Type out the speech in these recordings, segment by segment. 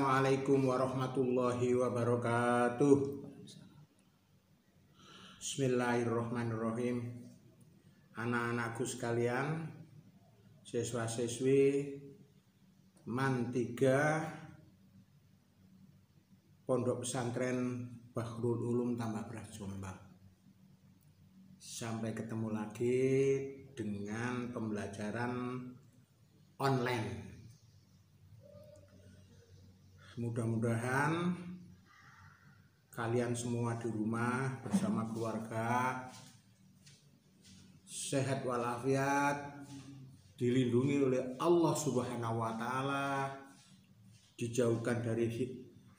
Assalamualaikum warahmatullahi wabarakatuh. Bismillahirrahmanirrahim. Anak-anakku sekalian, siswa-siswi MAN 3 Pondok Pesantren Bahrul Ulum Tambah Beras Jombang. Sampai ketemu lagi dengan pembelajaran online. Mudah-mudahan kalian semua di rumah bersama keluarga sehat walafiat, dilindungi oleh Allah Subhanahu wa Ta'ala, dijauhkan dari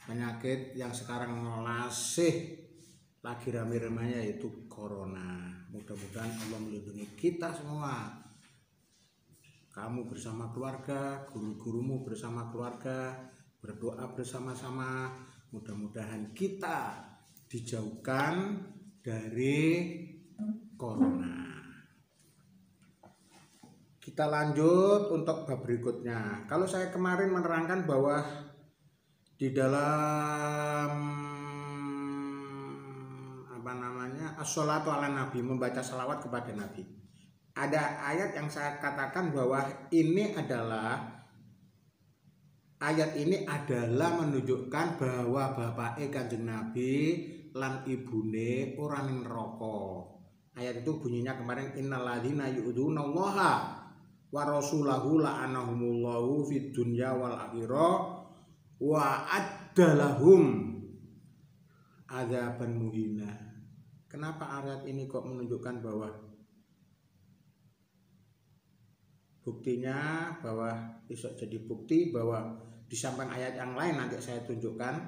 penyakit yang sekarang masih lagi rame-ramenya, yaitu corona. Mudah-mudahan Allah melindungi kita semua. Kamu bersama keluarga, guru-gurumu bersama keluarga, berdoa bersama-sama. Mudah-mudahan kita dijauhkan dari corona. Kita lanjut untuk bab berikutnya. Kalau saya kemarin menerangkan bahwa di dalam as-sholatu ala nabi, membaca salawat kepada nabi, ada ayat yang saya katakan bahwa ayat ini adalah menunjukkan bahwa bapake Kanjeng Nabi lan ibune ora ning neraka. Ayat itu bunyinya kemarin, innalladzina yu'dzunallaha wa rasulahu la'anahumullahu fid dunya wal akhirah wa addalahum adzaban muhina. Kenapa ayat ini kok menunjukkan bahwa buktinya, bahwa bisa jadi bukti bahwa di samping ayat yang lain nanti saya tunjukkan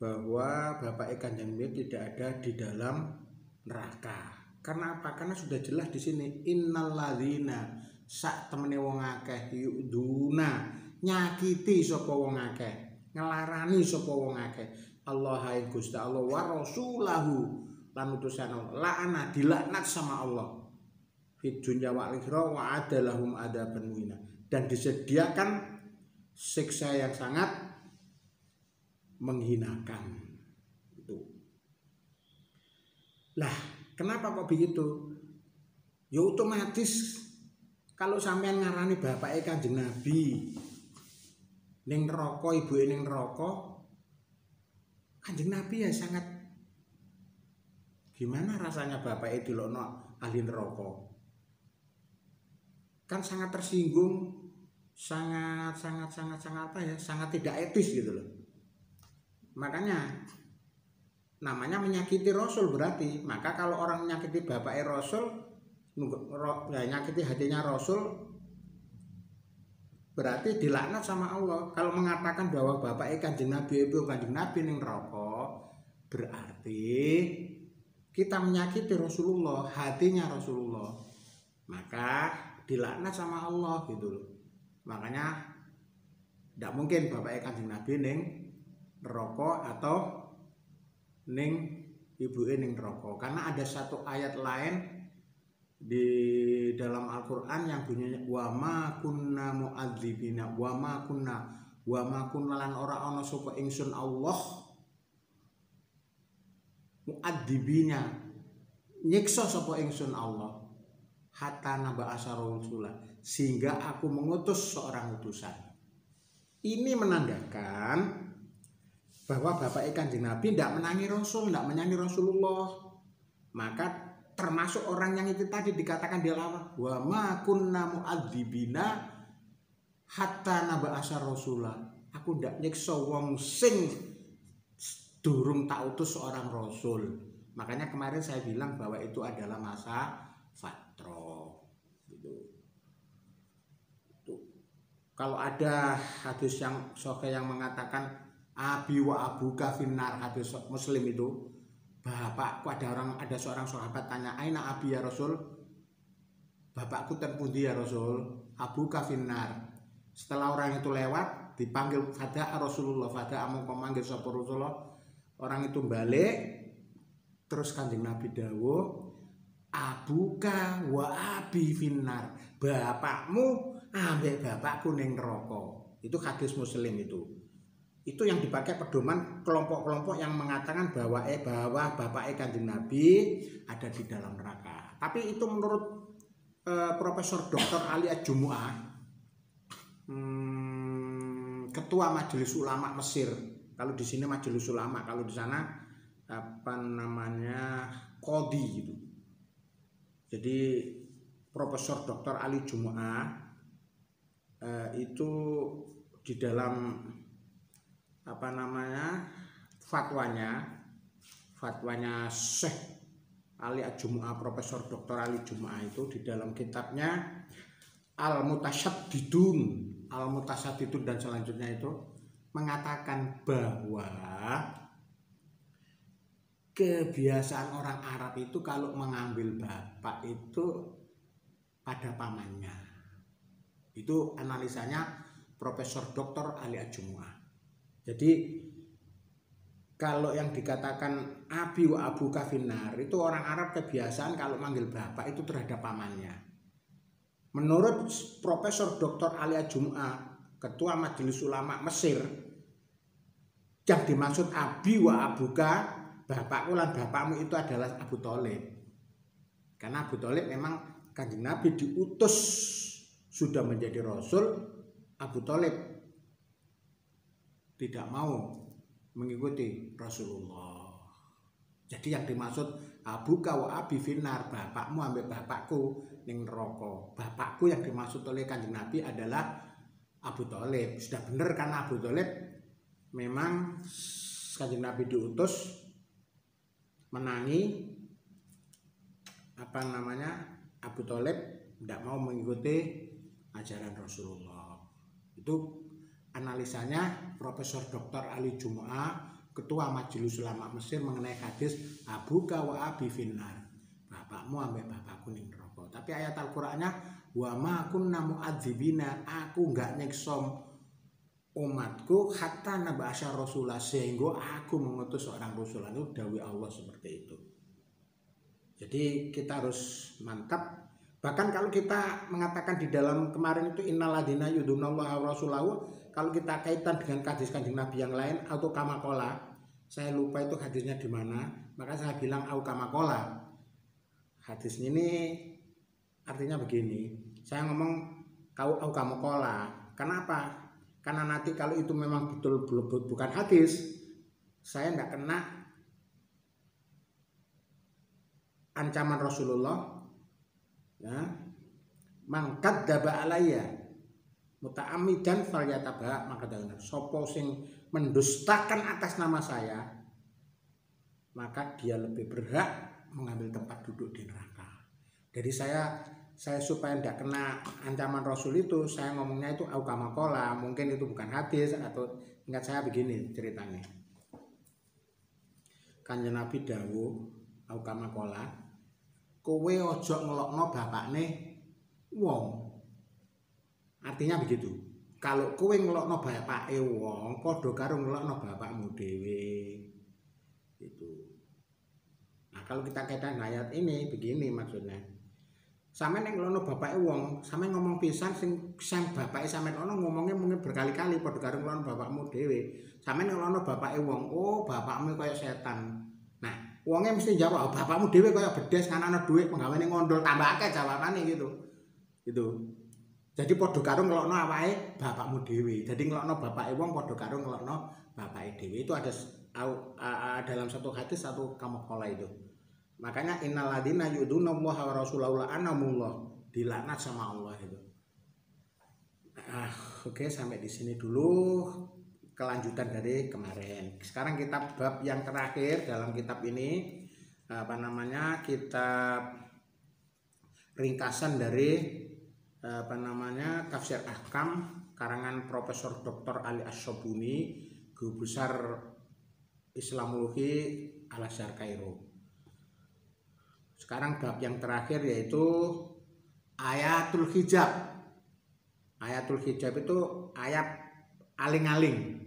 bahwa Bapak Kanjeng Nabi tidak ada di dalam neraka. Karena apa? Karena sudah jelas di sini, innalladzina sak temene wong akeh yu'duna, nyakiti sapa wong akeh, ngelarani sapa wong akeh, Allah hai Gusti Allah wa rasulahu lan utusan Allah, la'ana dilaknat sama Allah fid dunya wal akhirah wa adalahum adzaban muhina, dan disediakan siksa yang sangat menghinakan. Itu. Lah, kenapa kok begitu? Ya otomatis kalau sampean ngarani bapake Kanjeng Nabi ning neraka, ibuke ning neraka, Kanjeng Nabi ya sangat gimana rasanya bapake dilokno ahli neraka? Kan sangat tersinggung, sangat tidak etis gitu loh. Makanya namanya menyakiti Rasul berarti. Maka kalau orang menyakiti bapake Rasul, nyakiti hatinya Rasul, berarti dilaknat sama Allah. Kalau mengatakan bahwa bapake Kanjeng Nabi itu Kanjeng Nabi ning neraka, berarti kita menyakiti Rasulullah, hatinya Rasulullah, maka dilaknat sama Allah gitu loh. Makanya tidak mungkin bapake Kanjeng Nabi ning neraka atau ning ibuke ning neraka. Karena ada satu ayat lain di dalam Al-Qur'an yang bunyinya wa ma kunna mu'adzibina wa ma kunna lan ora ana sapa ingsun Allah mu'adzibina nyiksa sapa ingsun Allah hatta naba'asa rasulah, sehingga aku mengutus seorang utusan. Ini menandakan bahwa Bapak Kanjeng Nabi tidak menangi Rasul, tidak menyanyi Rasulullah. Maka termasuk orang yang itu tadi dikatakan di awal, wa ma kunna mu'adzibina hatta naba'asa rasulah. Aku tidak nyiksa wong sing durung tak utus seorang Rasul. Makanya kemarin saya bilang bahwa itu adalah masa fatro gitu. Kalau ada hadis yang sahih yang mengatakan abi wa abuka finnar, hadis Muslim itu, bapakku, ada seorang sahabat tanya, aina abi ya Rasul, bapakku ten pundi ya Rasul, abuka finnar. Setelah orang itu lewat, dipanggil fada Rasulullah, fada amung pemanggil sapa Rasulullah, orang itu balik, terus Kanjeng Nabi dawuh, abuka wa abi finnar, bapakmu ambek bapakku ning neraka. Itu hadis Muslim itu. Itu yang dipakai pedoman kelompok-kelompok yang mengatakan bahwa bapak Kanjeng Nabi ada di dalam neraka. Tapi itu menurut Profesor Dr. Ali Ad-Jumu'ah, Ketua Majelis Ulama Mesir. Kalau di sini Majelis Ulama, kalau di sana Qadhi gitu. Jadi Profesor Dr. Ali Jumu'ah itu di dalam fatwanya Syekh Ali Ad-Jumu'ah, Profesor Dr. Ali Jumu'ah itu di dalam kitabnya Al-Mutasyaddidun dan selanjutnya itu mengatakan bahwa kebiasaan orang Arab itu kalau mengambil bapak itu pada pamannya. Itu analisanya Profesor Dr. Ali Ad-Jumu'ah. Jadi kalau yang dikatakan abi wa abuka finnar itu orang Arab kebiasaan kalau manggil bapak itu terhadap pamannya. Menurut Profesor Dr. Ali Ad-Jumu'ah, Ketua Majelis Ulama Mesir, yang dimaksud abi wa abuka, bapakku lan bapakmu itu adalah Abu Thalib. Karena Abu Thalib memang Kanjeng Nabi diutus sudah menjadi Rasul, Abu Thalib tidak mau mengikuti Rasulullah. Jadi yang dimaksud abuka wa abi finnar, bapakmu ambek bapakku ning neraka. Bapakku yang dimaksud oleh Kanjeng Nabi adalah Abu Thalib. Sudah benar karena Abu Thalib memang Kanjeng Nabi diutus menangi Abu Thalib tidak mau mengikuti ajaran Rasulullah. Itu analisanya Profesor Dr. Ali Jumu'ah, Ketua Majelis Ulama Mesir mengenai hadis abuka wa abi finnar, bapakmu ambek bapakku ning neraka. Tapi ayat Al-Qur'annya wa ma kunna mu'adzibina, aku enggak nyiksa umatku hatta naba'asya rasulah, sehingga aku mengutus seorang rasul. Itu dawuh Allah seperti itu. Jadi kita harus mantap. Bahkan kalau kita mengatakan di dalam kemarin itu innaladina yudunallaha wa rasulahu, kalau kita kaitan dengan hadis Kanjeng Nabi yang lain atau kamakola, saya lupa itu hadisnya di mana, maka saya bilang au kamakola. Hadis ini artinya begini, saya ngomong kau au kamakola. Kenapa? Karena nanti kalau itu memang betul bukan hadis, saya tidak kena ancaman Rasulullah. Ya, mangkat daba alaya muta'amidan falyataba, maka dengan sopo sing mendustakan atas nama saya, maka dia lebih berhak mengambil tempat duduk di neraka. Jadi saya supaya tidak kena ancaman Rasul itu, saya ngomongnya itu au kama qala, mungkin itu bukan hadis atau ingat saya begini ceritanya. Kanjeng Nabi dawuh au kama qala, kowe ojo ngelokno bapakne wong. Artinya begitu. Kalau kowe ngelokno bapake wong, padha karo ngelokno bapakmu dhewe. Itu. Nah, kalau kita kaitan ayat ini begini maksudnya. Sampeyan nek ngelokno bapake wong, sampeyan ngomong pisan sing bapake sampeyan ono ngomongnya mungkin berkali-kali padha karo ngelokno bapakmu dhewe. Sampeyan ngelokno bapake wong, oh bapakmu kaya setan. Nah, wongnya mesti jawab, oh, bapakmu dhewe kaya bedes kan ana dhuwit penggaweane ngondol, tambah akeh jawabane gitu. Gitu. Jadi padha karo ngelokno awake bapakmu dhewe. Jadi ngelokno bapake wong padha karo ngelokno bapake dhewe. Itu ada dalam satu hadis satu kamakola itu. Makanya innalladzina yudunallaha wa rasulahu la'anahumullah, dilaknat sama Allah itu. Oke, sampai di sini dulu kelanjutan dari kemarin. Sekarang kita bab yang terakhir dalam kitab ini, kitab ringkasan dari Tafsir Ahkam karangan Profesor Dr. Ali Asyobuni, Guru Besar Islamologi Al-Azhar Kairo. Sekarang bab yang terakhir yaitu ayatul hijab. Ayatul hijab itu ayat aling-aling.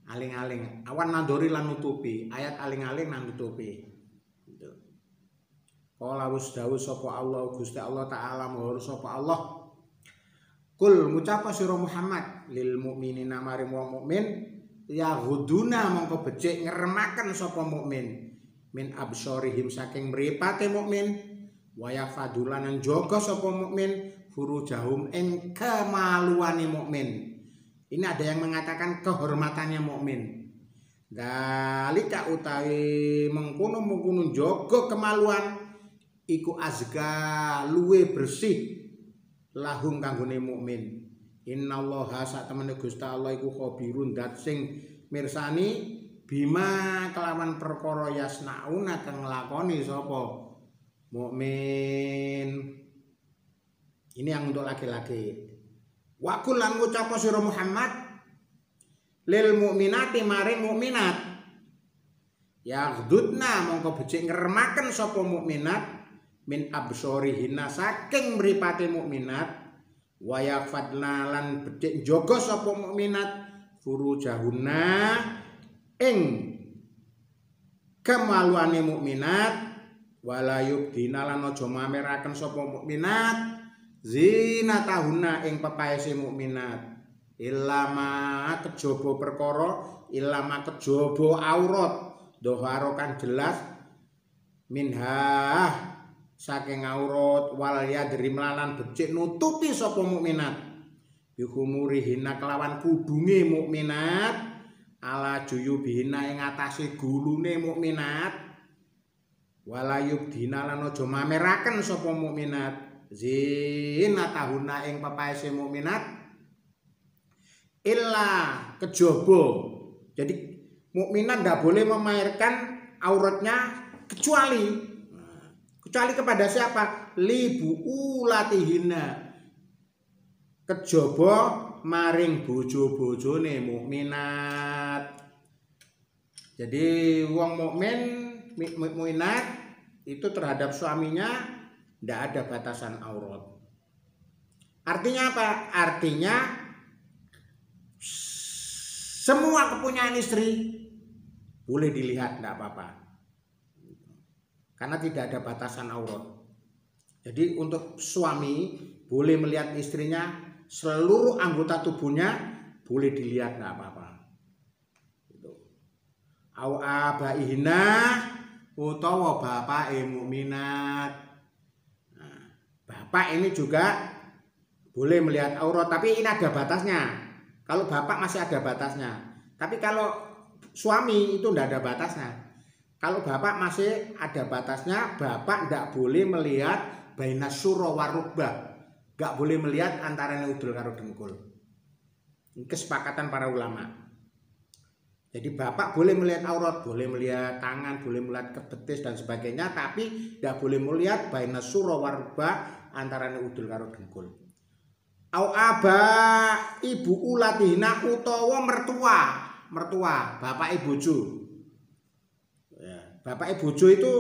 Aling-aling, awan nandori lan nutupi, ayat aling-aling lan nutupi. Gitu. Qala wasdawu sapa Allah, Gusti Allah taala mahur sapa Allah. Kul ngucapa sira Muhammad lil mukminina maring wong mukmin, ya huduna mongko becik ngeremaken sapa mukmin min absorihim saking mripate mukmin waya fadulanan jaga sapa mukmin furujahum ing kemaluane mukmin. Ini ada yang mengatakan kehormatannya mukmin. Dalika utawi mengkono-mengkono jaga kemaluan iku azka luwe bersih lahum kanggone mukmin. Innallaha sak temene Gusti Allah iku khabirun dat sing mirsani bima kelawan perkara yasnauna kang nglakoni sapa mukmin. Ini yang untuk laki-laki. Wa kullan ngucap sira Muhammad lil mukminati maring mukminat yaghdudna mongko becik ngremaken sapa mukminat min absorihinna saking mripate mukminat wa yafadna lan becik jaga sapa mukminat furujahunna ing kemaluane mukminat wala yubdina lan aja mameraken sapa mukminat zinatahunna ing pepaese mukminat ilama kejaba perkara ilama kejaba aurat doharo kan jelas minha saking aurat wal yadrim lan becik nutupi sapa mukminat bihumurihina kelawan kudunge mukminat ala juyubihina ing atase gulune mukminat walayub dina lan aja mameraken sapa mukminat zinatahuna ing pepaese mukminat illa kejaba. Jadi mukminat ndak boleh memamerkan auratnya kecuali kepada siapa? Libu ulatihina kejaba maring bojo-bojone mukminat. Jadi wong mukminat itu terhadap suaminya ndak ada batasan aurat. Artinya apa? Artinya semua kepunyaan istri boleh dilihat, ndak apa-apa. Karena tidak ada batasan aurat. Jadi untuk suami boleh melihat istrinya, seluruh anggota tubuhnya boleh dilihat, nggak apa-apa. Au abaihina utawa bapake mukminat. Nah, bapak ini juga boleh melihat aurat, tapi ini ada batasnya. Kalau bapak masih ada batasnya. Tapi kalau suami itu tidak ada batasnya. Kalau bapak masih ada batasnya, bapak tidak boleh melihat bainas surra warukbah. Enggak boleh melihat antara udul karo dengkul. Ini kesepakatan para ulama. Jadi bapak boleh melihat aurat, boleh melihat tangan, boleh melihat betis dan sebagainya, tapi tidak boleh melihat bainas surra warukbah antara udul karo dengkul. Au aba ibu ulatihna utawa mertua, bapak ibu bojo. Bapak ibu bojo itu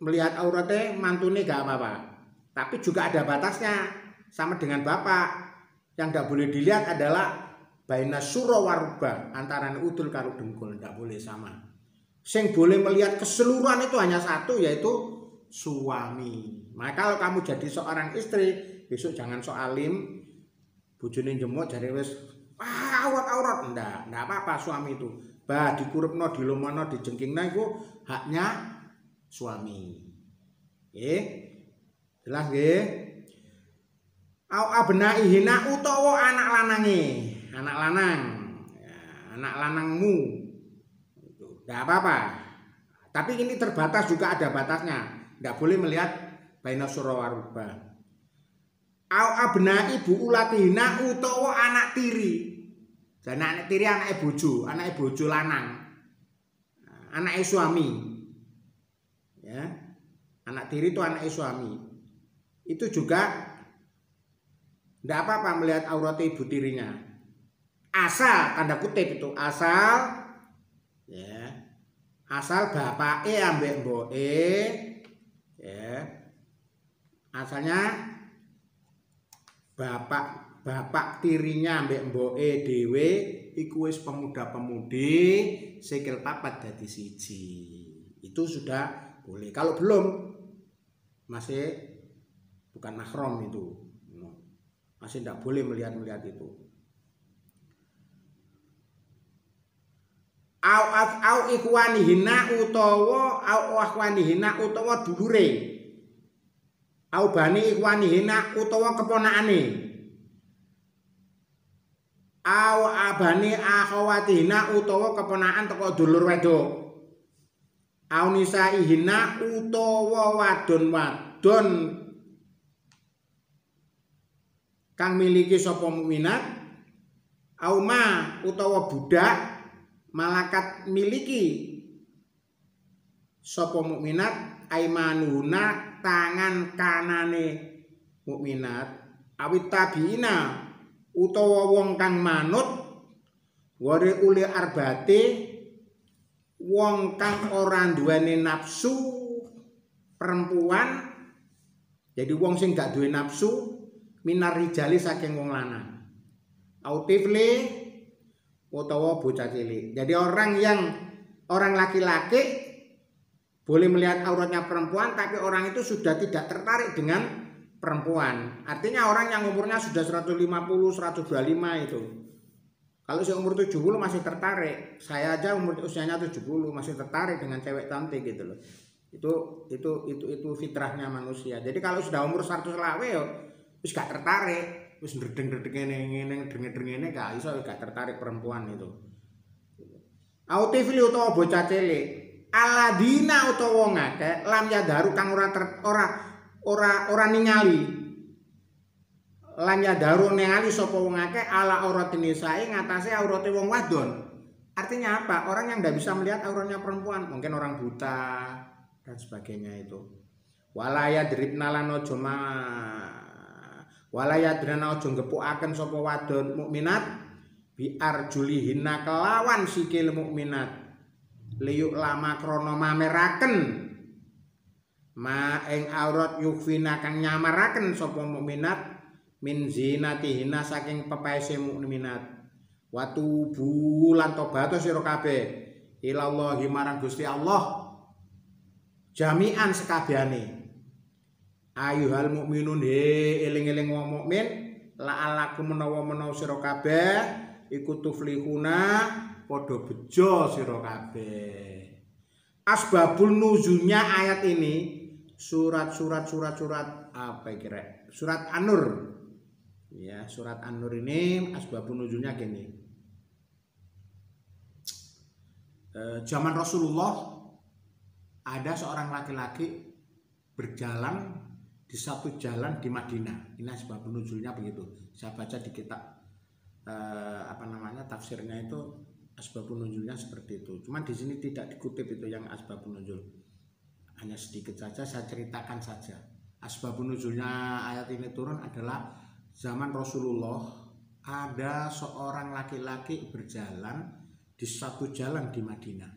melihat auratnya mantune gak apa-apa. Tapi juga ada batasnya. Sama dengan bapak. Yang tidak boleh dilihat adalah bainas surra warubah, antara udul karo dengkul, tidak boleh sama. Sing boleh melihat keseluruhan itu hanya satu, yaitu suami. Maka kalau kamu jadi seorang istri, besok jangan soalim bojone jemuk jare wis aurat-aurat, ndak apa-apa suami itu. Bah dikurupno, dilomono, dijengkingna iku haknya suami. Jelas nggih? Au abnaihina utawa anak lanange, anak lanang. Ya, anak lanangmu. Itu ndak apa-apa. Tapi ini terbatas, juga ada batasnya. Ndak boleh melihat bainas surra warubah. Au abna ibu ulatihina utawa anak tiri. Dan anak tiri anake bojo lanang. Anake suami. Ya. Anak tiri itu anake suami. Itu juga tidak apa-apa melihat aurat ibu tirinya. Asal tanda kutip itu, asal ya. Asal bapake ambek mboke ya. Asalnya bapak tirinya ambek mboke dhewe iku wis pemuda-pemudi sikil papat dadi siji. Itu sudah boleh. Kalau belum masih bukan mahram itu. Masih tidak boleh melihat itu. au ikhwanihina utawa dulure, au bani ikhwanihina utawa keponakane, au abani akhawatihina utawa keponakan teko dulur wedok, au nisaihina utawa wadon-wadon kang miliki sapa mukminat, au ma utawa budak malakat miliki sapa mukminat, aimanuhuna tangan kanane mukminat, awit tabiina utawa wong kang manut, wari uli arbate wong kang ora duweni nafsu perempuan, jadi wong sing gak duwe nafsu minar rijali saking wong lanang, autifli utawa bocah cilik. Jadi orang laki-laki boleh melihat auratnya perempuan, tapi orang itu sudah tidak tertarik dengan perempuan. Artinya orang yang umurnya sudah 150, 125 itu. Kalau saya umur 70 masih tertarik. Saya aja usianya 70 masih tertarik dengan cewek cantik gitu loh. Itu fitrahnya manusia. Jadi kalau sudah umur 100 lawe yo wis gak tertarik, wis ndredeng-ndredeng ngene gak iso, gak tertarik perempuan itu. Autifli utawa bocah cilik, aladina utawa wong akeh lam yadaru kang ora ningali. Lam yadaru ningali sapa wong akeh ala auratin nisae ngatasé aurate wong wadon. Artinya apa? Orang yang ndak bisa melihat auratnya perempuan, mungkin orang buta dan sebagainya itu. Walaya dribna lan aja walaya drana aja ngepukaken sapa wadon mukminat bi arjulihinna kelawan sikil mukminat liyuk lama krana mameraken ma ing aurat yukfina kang nyamaraken sapa mukminat min zinatihina saking pepaese mukminat watubu lan tobat sira kabeh ilallahi marang Gusti Allah jami'an sekabehane. Ayuhal mukminun he eling-eling wong mukmin la'alakum menawa sira kabeh iku tuflihuna padha bejo sira kabeh. Asbabul nuzulnya ayat ini surat apa kira? Surat An-Nur. Ya, surat An-Nur ini asbabun nuzulnya gini. Zaman Rasulullah ada seorang laki-laki berjalan di satu jalan di Madinah. Ini asbabun nuzulnya begitu. Saya baca di kitab tafsirnya itu asbabun nuzulnya seperti itu. Cuma di sini tidak dikutip itu yang asbabun nuzul. Hanya sedikit saja saya ceritakan saja. Asbabun nuzulnya ayat ini turun adalah zaman Rasulullah ada seorang laki-laki berjalan di satu jalan di Madinah.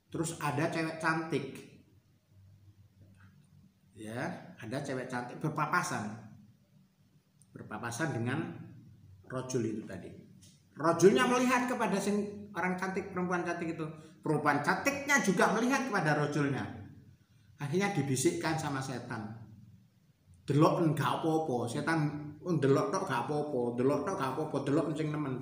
Terus ada cewek cantik. Ya, ada cewek cantik berpapasan dengan rojul itu tadi. Rojulnya melihat kepada orang cantik, perempuan cantik itu. Perempuan cantiknya juga melihat kepada rojulnya. Akhirnya dibisikkan sama setan. Delok gak apa-apa, setan ndelok tok gak apa-apa, delok sing nemen,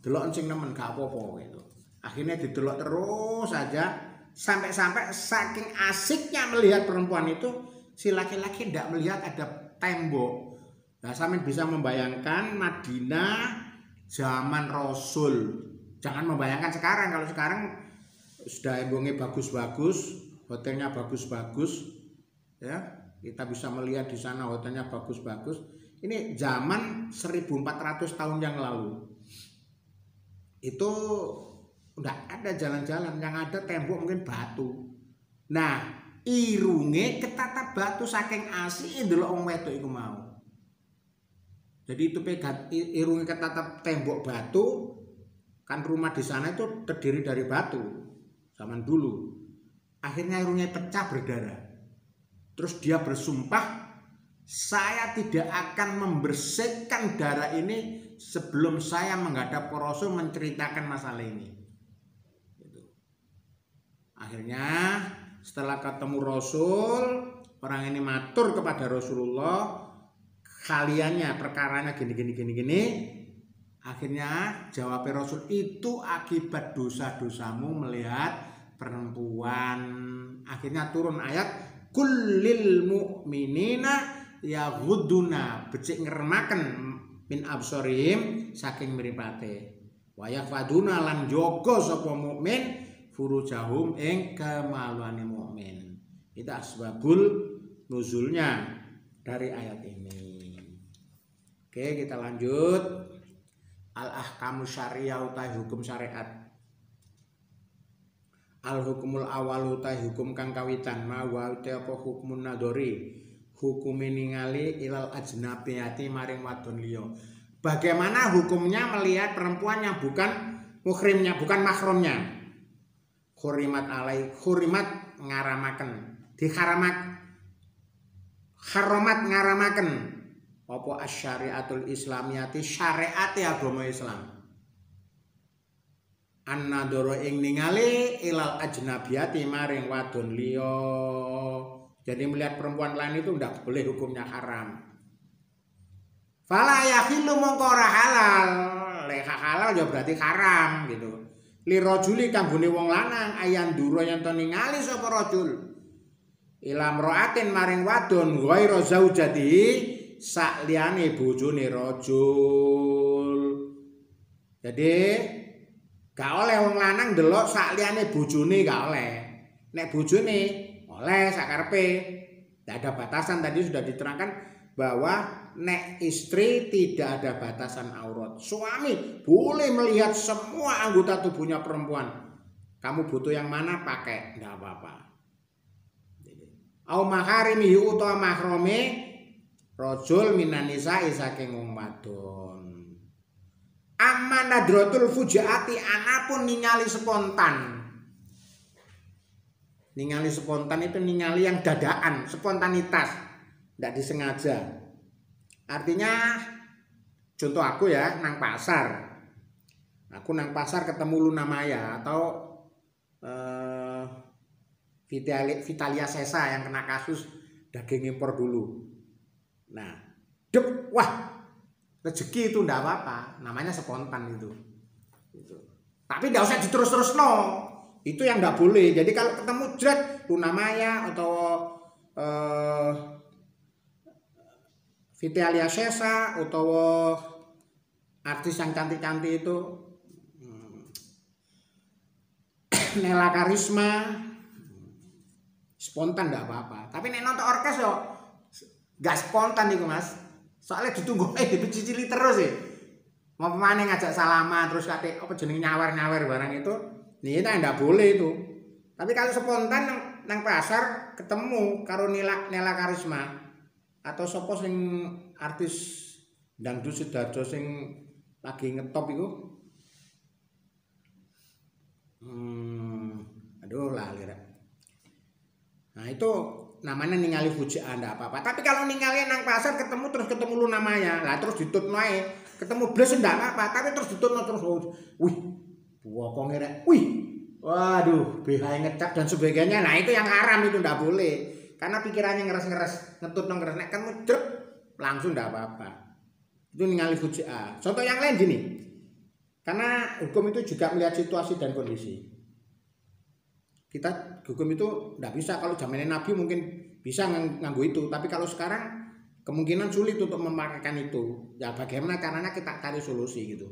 delok sing nemen gak apa-apa gitu. Akhirnya didelok terus saja. Sampai-sampai saking asiknya melihat perempuan itu, si laki-laki tidak melihat ada tembok. Nah, sampean bisa membayangkan Madinah zaman Rasul. Jangan membayangkan sekarang. Kalau sekarang sudah embongnya bagus-bagus, hotelnya bagus-bagus, ya kita bisa melihat di sana hotelnya bagus-bagus. Ini zaman 1400 tahun yang lalu. Itu udah ada jalan-jalan, yang ada tembok mungkin batu. Nah, irunge ketatap batu saking asik ndelok wong wedok iku mau. Jadi itu pegat irunge ketatap tembok batu, kan rumah di sana itu terdiri dari batu zaman dulu. Akhirnya irunge pecah berdarah. Terus dia bersumpah, saya tidak akan membersihkan darah ini sebelum saya menghadap Rasul menceritakan masalah ini. Akhirnya setelah ketemu Rasul, orang ini matur kepada Rasulullah, kaliannya perkaranya gini. Akhirnya jawab Rasul, itu akibat dosa-dosamu melihat perempuan. Akhirnya turun ayat kullil mu'minina yaghudduna, becik ngeremaken min absorihim saking mripate. Wa yafaduna lan jaga sapa mukmin furujahum ing kemaluane mukmin. Itu asbabul nuzulnya dari ayat ini. Oke, kita lanjut. Al-ahkamu syariah utai hukum syariat. Al-hukumul awal utai hukum kang kawitan ma wa utai apa hukumun nadori, hukum ningali ilal ajnabiyati maring wadon liya. Bagaimana hukumnya melihat perempuan yang bukan muhrimnya, bukan mahramnya. Khurimat alai, khurimat ngaramaken, haramat ngaramaken apa asyariatul islamiyati, syariat agama Islam. An-nadhara ing ningali ilal ajnabiyati maring wadon liya. Jadi melihat perempuan lain itu tidak boleh, hukumnya haram. Fala yakhillu mongko ora halal. Lek halal ya berarti haram gitu. Li rajuli kanggone wong lanang ayan dura yen to ningali sapa rajul ila mraatin maring wadon ghairu zaujati sak liyane bojone rajul. Jadi gak oleh wong lanang ndelok sak liyane bojone, gak oleh. Nek bojone oleh sakarepe. Tidak ada batasan, tadi sudah diterangkan bahwa nek istri tidak ada batasan aurat. Suami boleh melihat semua anggota tubuhnya perempuan. Kamu butuh yang mana pakai, enggak apa-apa. Au maharimihi utawa mahrame rajul minan nisa'i saking wong wadon. Amma nadratul fujaati, anapun ningali spontan. Ningali spontan itu ningali yang dadaan, spontanitas, tidak disengaja. Artinya contoh aku ya, nang pasar. Aku nang pasar ketemu Luna Maya atau Vitalia Sesa yang kena kasus daging impor dulu. Nah, wah, rezeki itu ndak apa-apa, namanya spontan itu. Tapi ndak usah diterus-terus no. Itu yang ndak boleh. Jadi kalau ketemu jret Luna Maya atau Vitalia Sesa atau artis yang cantik-cantik itu, Nela Karisma, spontan ndak apa-apa. Tapi nek nonton orkes yo gak spontan iku Mas. Soalnya ditunggu dicicili terus sih. Mau pemane ngajak salaman terus kate apa jenenge nyawer-nyawer barang itu, ini ndak boleh itu. Tapi kalau spontan nang pasar ketemu karo Nela Karisma atau sapa sing artis dangdut Sidarjo sing lagi ngetop iku. Aduh lali rek. Nah itu namanya ningali fujaan, enggak apa-apa. Tapi kalau ningali nang pasar ketemu Luna Maya, lah terus ditutno ae. Ketemu blas enggak apa-apa, tapi terus ditutno terus. Wih, bokong rek. Wih. Waduh, BH ngecap dan sebagainya. Nah, itu yang haram, itu enggak boleh. Karena pikirannya ngeres-ngeres, ngetutno ngeres, nek kan mudrep langsung enggak apa-apa. Itu ningali fujaan. Contoh yang lain gini. Karena hukum itu juga melihat situasi dan kondisi. Kita hukum itu tidak bisa, kalau zamannya Nabi mungkin bisa nganggo itu, tapi kalau sekarang kemungkinan sulit untuk memakaikan itu. Ya bagaimana caranya kita cari solusi gitu.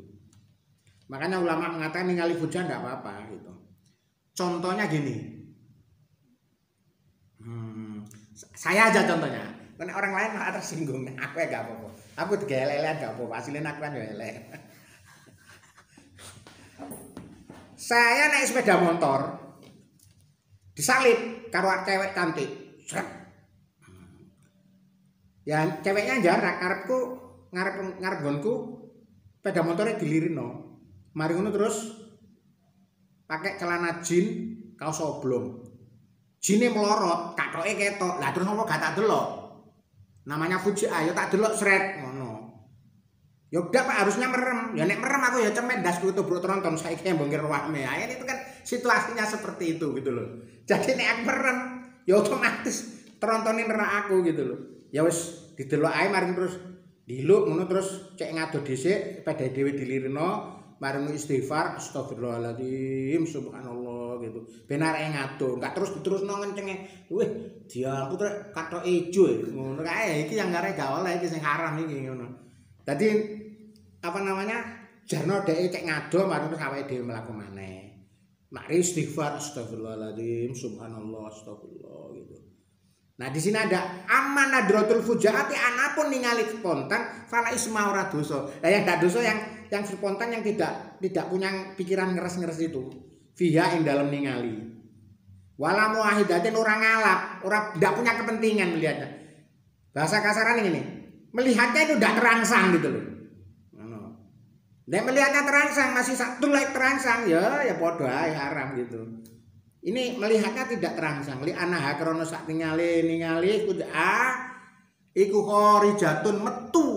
Makanya ulama mengatakan ningali hujan tidak apa-apa gitu. Contohnya gini. Saya aja contohnya. Karena orang lain malah tersinggung. Aku ya gak apa-apa. Aku digelelean gak apa-apa. Hasilnya aku kan ya elek. Saya naik sepeda motor, disalip karo cewek cantik. Sret. Ya ceweknya jarak karepku ngarep nggonku sepeda motornya dilirino. Mari ngono terus pakai celana jin, kaos oblong. Jine melorot, kathoke ketok. Lah terus apa gak tak delok? Namanya fuji ayo tak delok sret ngono. Ya udah Pak, harusnya merem. Ya nek merem aku ya cemet das tubruk tronton saiki mbongkir ruwahme. Ya itu kan situasinya seperti itu gitu loh. Jadi nek aku merem ya otomatis trontonin nerak aku gitu loh. Ya wis didelok ae mari terus Diluk ngono terus cek ngado dhisik, pedhe dhewe dilirino, marung istighfar, astagfirullahaladzim, subhanallah gitu. Ben arek ngado, enggak terus diterusno ngencenge. Wih, diampun rek kathok ijo ngono kae iki yang arek gak oleh iki sing haram iki ngono. Dadi apa namanya? Jarno dhek cek ngado marung terus awake dhewe mlaku maneh. Mari istighfar, astagfirullahaladzim, subhanallah, astagfirullah gitu. Nah di sini ada aman nadratul fujaati anapun ningali spontan fala isma ora dosa. Nah yang tidak dosa yang spontan yang tidak punya pikiran ngeres-ngeres itu. Fiha ing dalam ningali. Wala muahidatin orang ngalap, orang tidak punya kepentingan melihatnya. Bahasa kasaran ini melihatnya itu tidak terangsang gitu loh. Dan melihatnya terangsang masih satu like terangsang ya podo ae haram gitu. Ini melihatnya tidak terangsang. Li anaha krono sak ningali iku khorijatun metu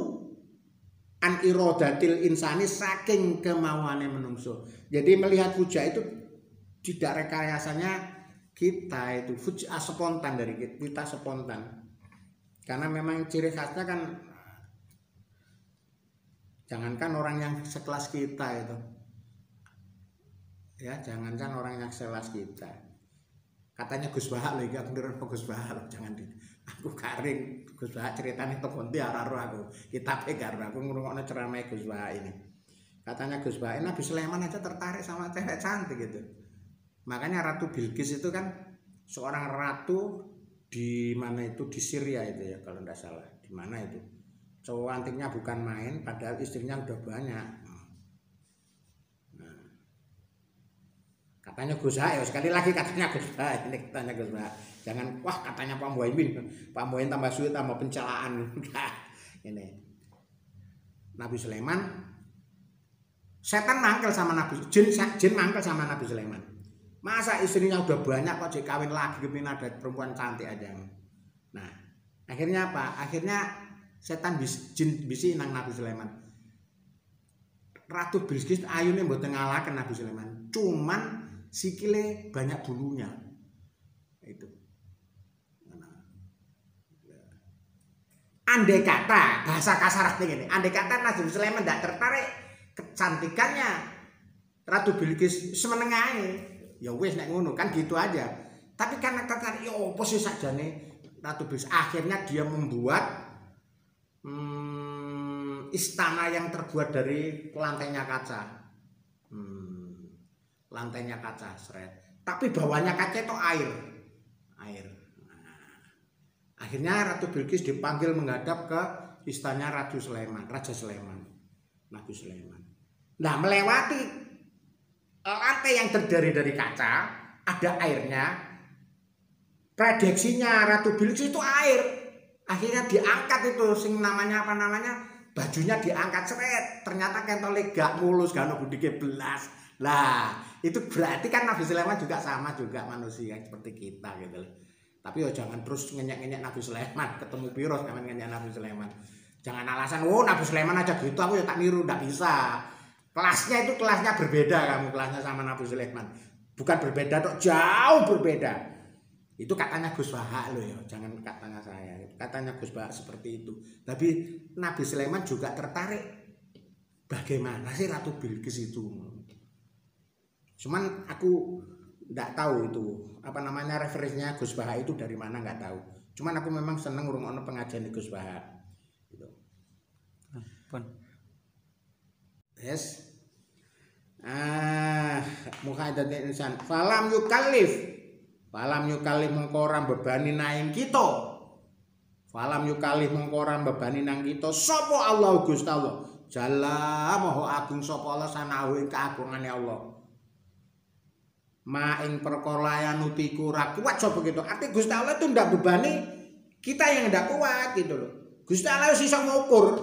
an iradatil insani saking kemauane menungso. Jadi melihat fuja itu tidak rekayasanya kita itu fuja spontan dari kita spontan. Karena memang ciri khasnya kan jangankan orang yang sekelas kita itu. Ya, jangankan orang yang sekelas kita. Katanya Gus Bahak lho iki aku ndelok Gus Bahak lho, jangan aku garing Gus Bahak ceritane teko ndi ora ro aku. Kitabe gak ro aku ngrungokno ceramah Gus Bahak ini. Katanya Gus Bahak Nabi Sulaiman aja tertarik sama cewek cantik gitu. Makanya Ratu Bilqis itu kan seorang ratu di mana itu di Syria itu ya kalau tidak salah. Di mana itu? Cowok antiknya bukan main padahal istrinya udah banyak. Katanya Gus Bahak ya sekali lagi katanya Gus Bahak ini katanya Gus Bahak jangan wah katanya Pak Muhaimin tambah sulit tambah pencelaan ini Nabi Sulaiman setan mangkel sama Nabi jin mangkel sama Nabi Sulaiman masa istrinya udah banyak kok jadi kawin lagi kepin ada perempuan cantik aja. Nah akhirnya apa akhirnya setan jin bisi nang Nabi Sulaiman Ratu Bilqis ayune mboten ngalahaken Nabi Sulaiman cuman sikile banyak bulunya itu. Andai kata bahasa kasar ini, andai kata Nabi Sulaiman tidak tertarik kecantikannya Ratu Bilqis semenengae, ya wis nek ngono kan gitu aja. Tapi karena tertarik, ya opo sih sakjane Ratu Bilqis akhirnya dia membuat istana yang terbuat dari lantainya kaca. Lantainya kaca seret tapi bawahnya kaca itu air. Nah, akhirnya Ratu Bilqis dipanggil menghadap ke istana Raja Sulaiman Nabi Sulaiman. Nah melewati lantai yang terdiri dari kaca ada airnya prediksinya Ratu Bilqis itu air akhirnya diangkat itu sing namanya apa namanya bajunya diangkat seret ternyata kentole gak mulus gak ono budike belas. Lah itu berarti kan Nabi Sulaiman juga sama juga manusia seperti kita gitu loh. Tapi ya jangan terus ngenyek-ngenyek Nabi Sulaiman ketemu virus jangan ngenyek Nabi Sulaiman. Jangan alasan Nabi Sulaiman aja gitu aku ya tak niru ndak bisa. Kelasnya itu kelasnya berbeda kamu kelasnya sama Nabi Sulaiman. Bukan berbeda dok jauh berbeda. Itu katanya Gus Bahak loh ya jangan katanya saya. Katanya Gus Bahak seperti itu. Tapi Nabi Sulaiman juga tertarik bagaimana sih Ratu Bilqis itu. Cuman aku nggak tahu itu apa namanya referensinya Gus Bahak itu dari mana nggak tahu. Cuman aku memang seneng ngrungokno pengajian di Gus Bahak. Gitu. Yes. Mukhadatin insan. Falam yukallif mengkoram bebani naing kita. Falam yukallif mengkoram bebani nang kita. Sapa Allah Gusti Allah. Jalla Maha Agung sapa Allah sanahu ing keagungane Allah. Maing perkara yang nutiku ra kuat sapa gitu. Arti Gusti Allah itu ndak bebani kita yang ndak kuat gitu loh. Gusti Allah wis iso ngukur.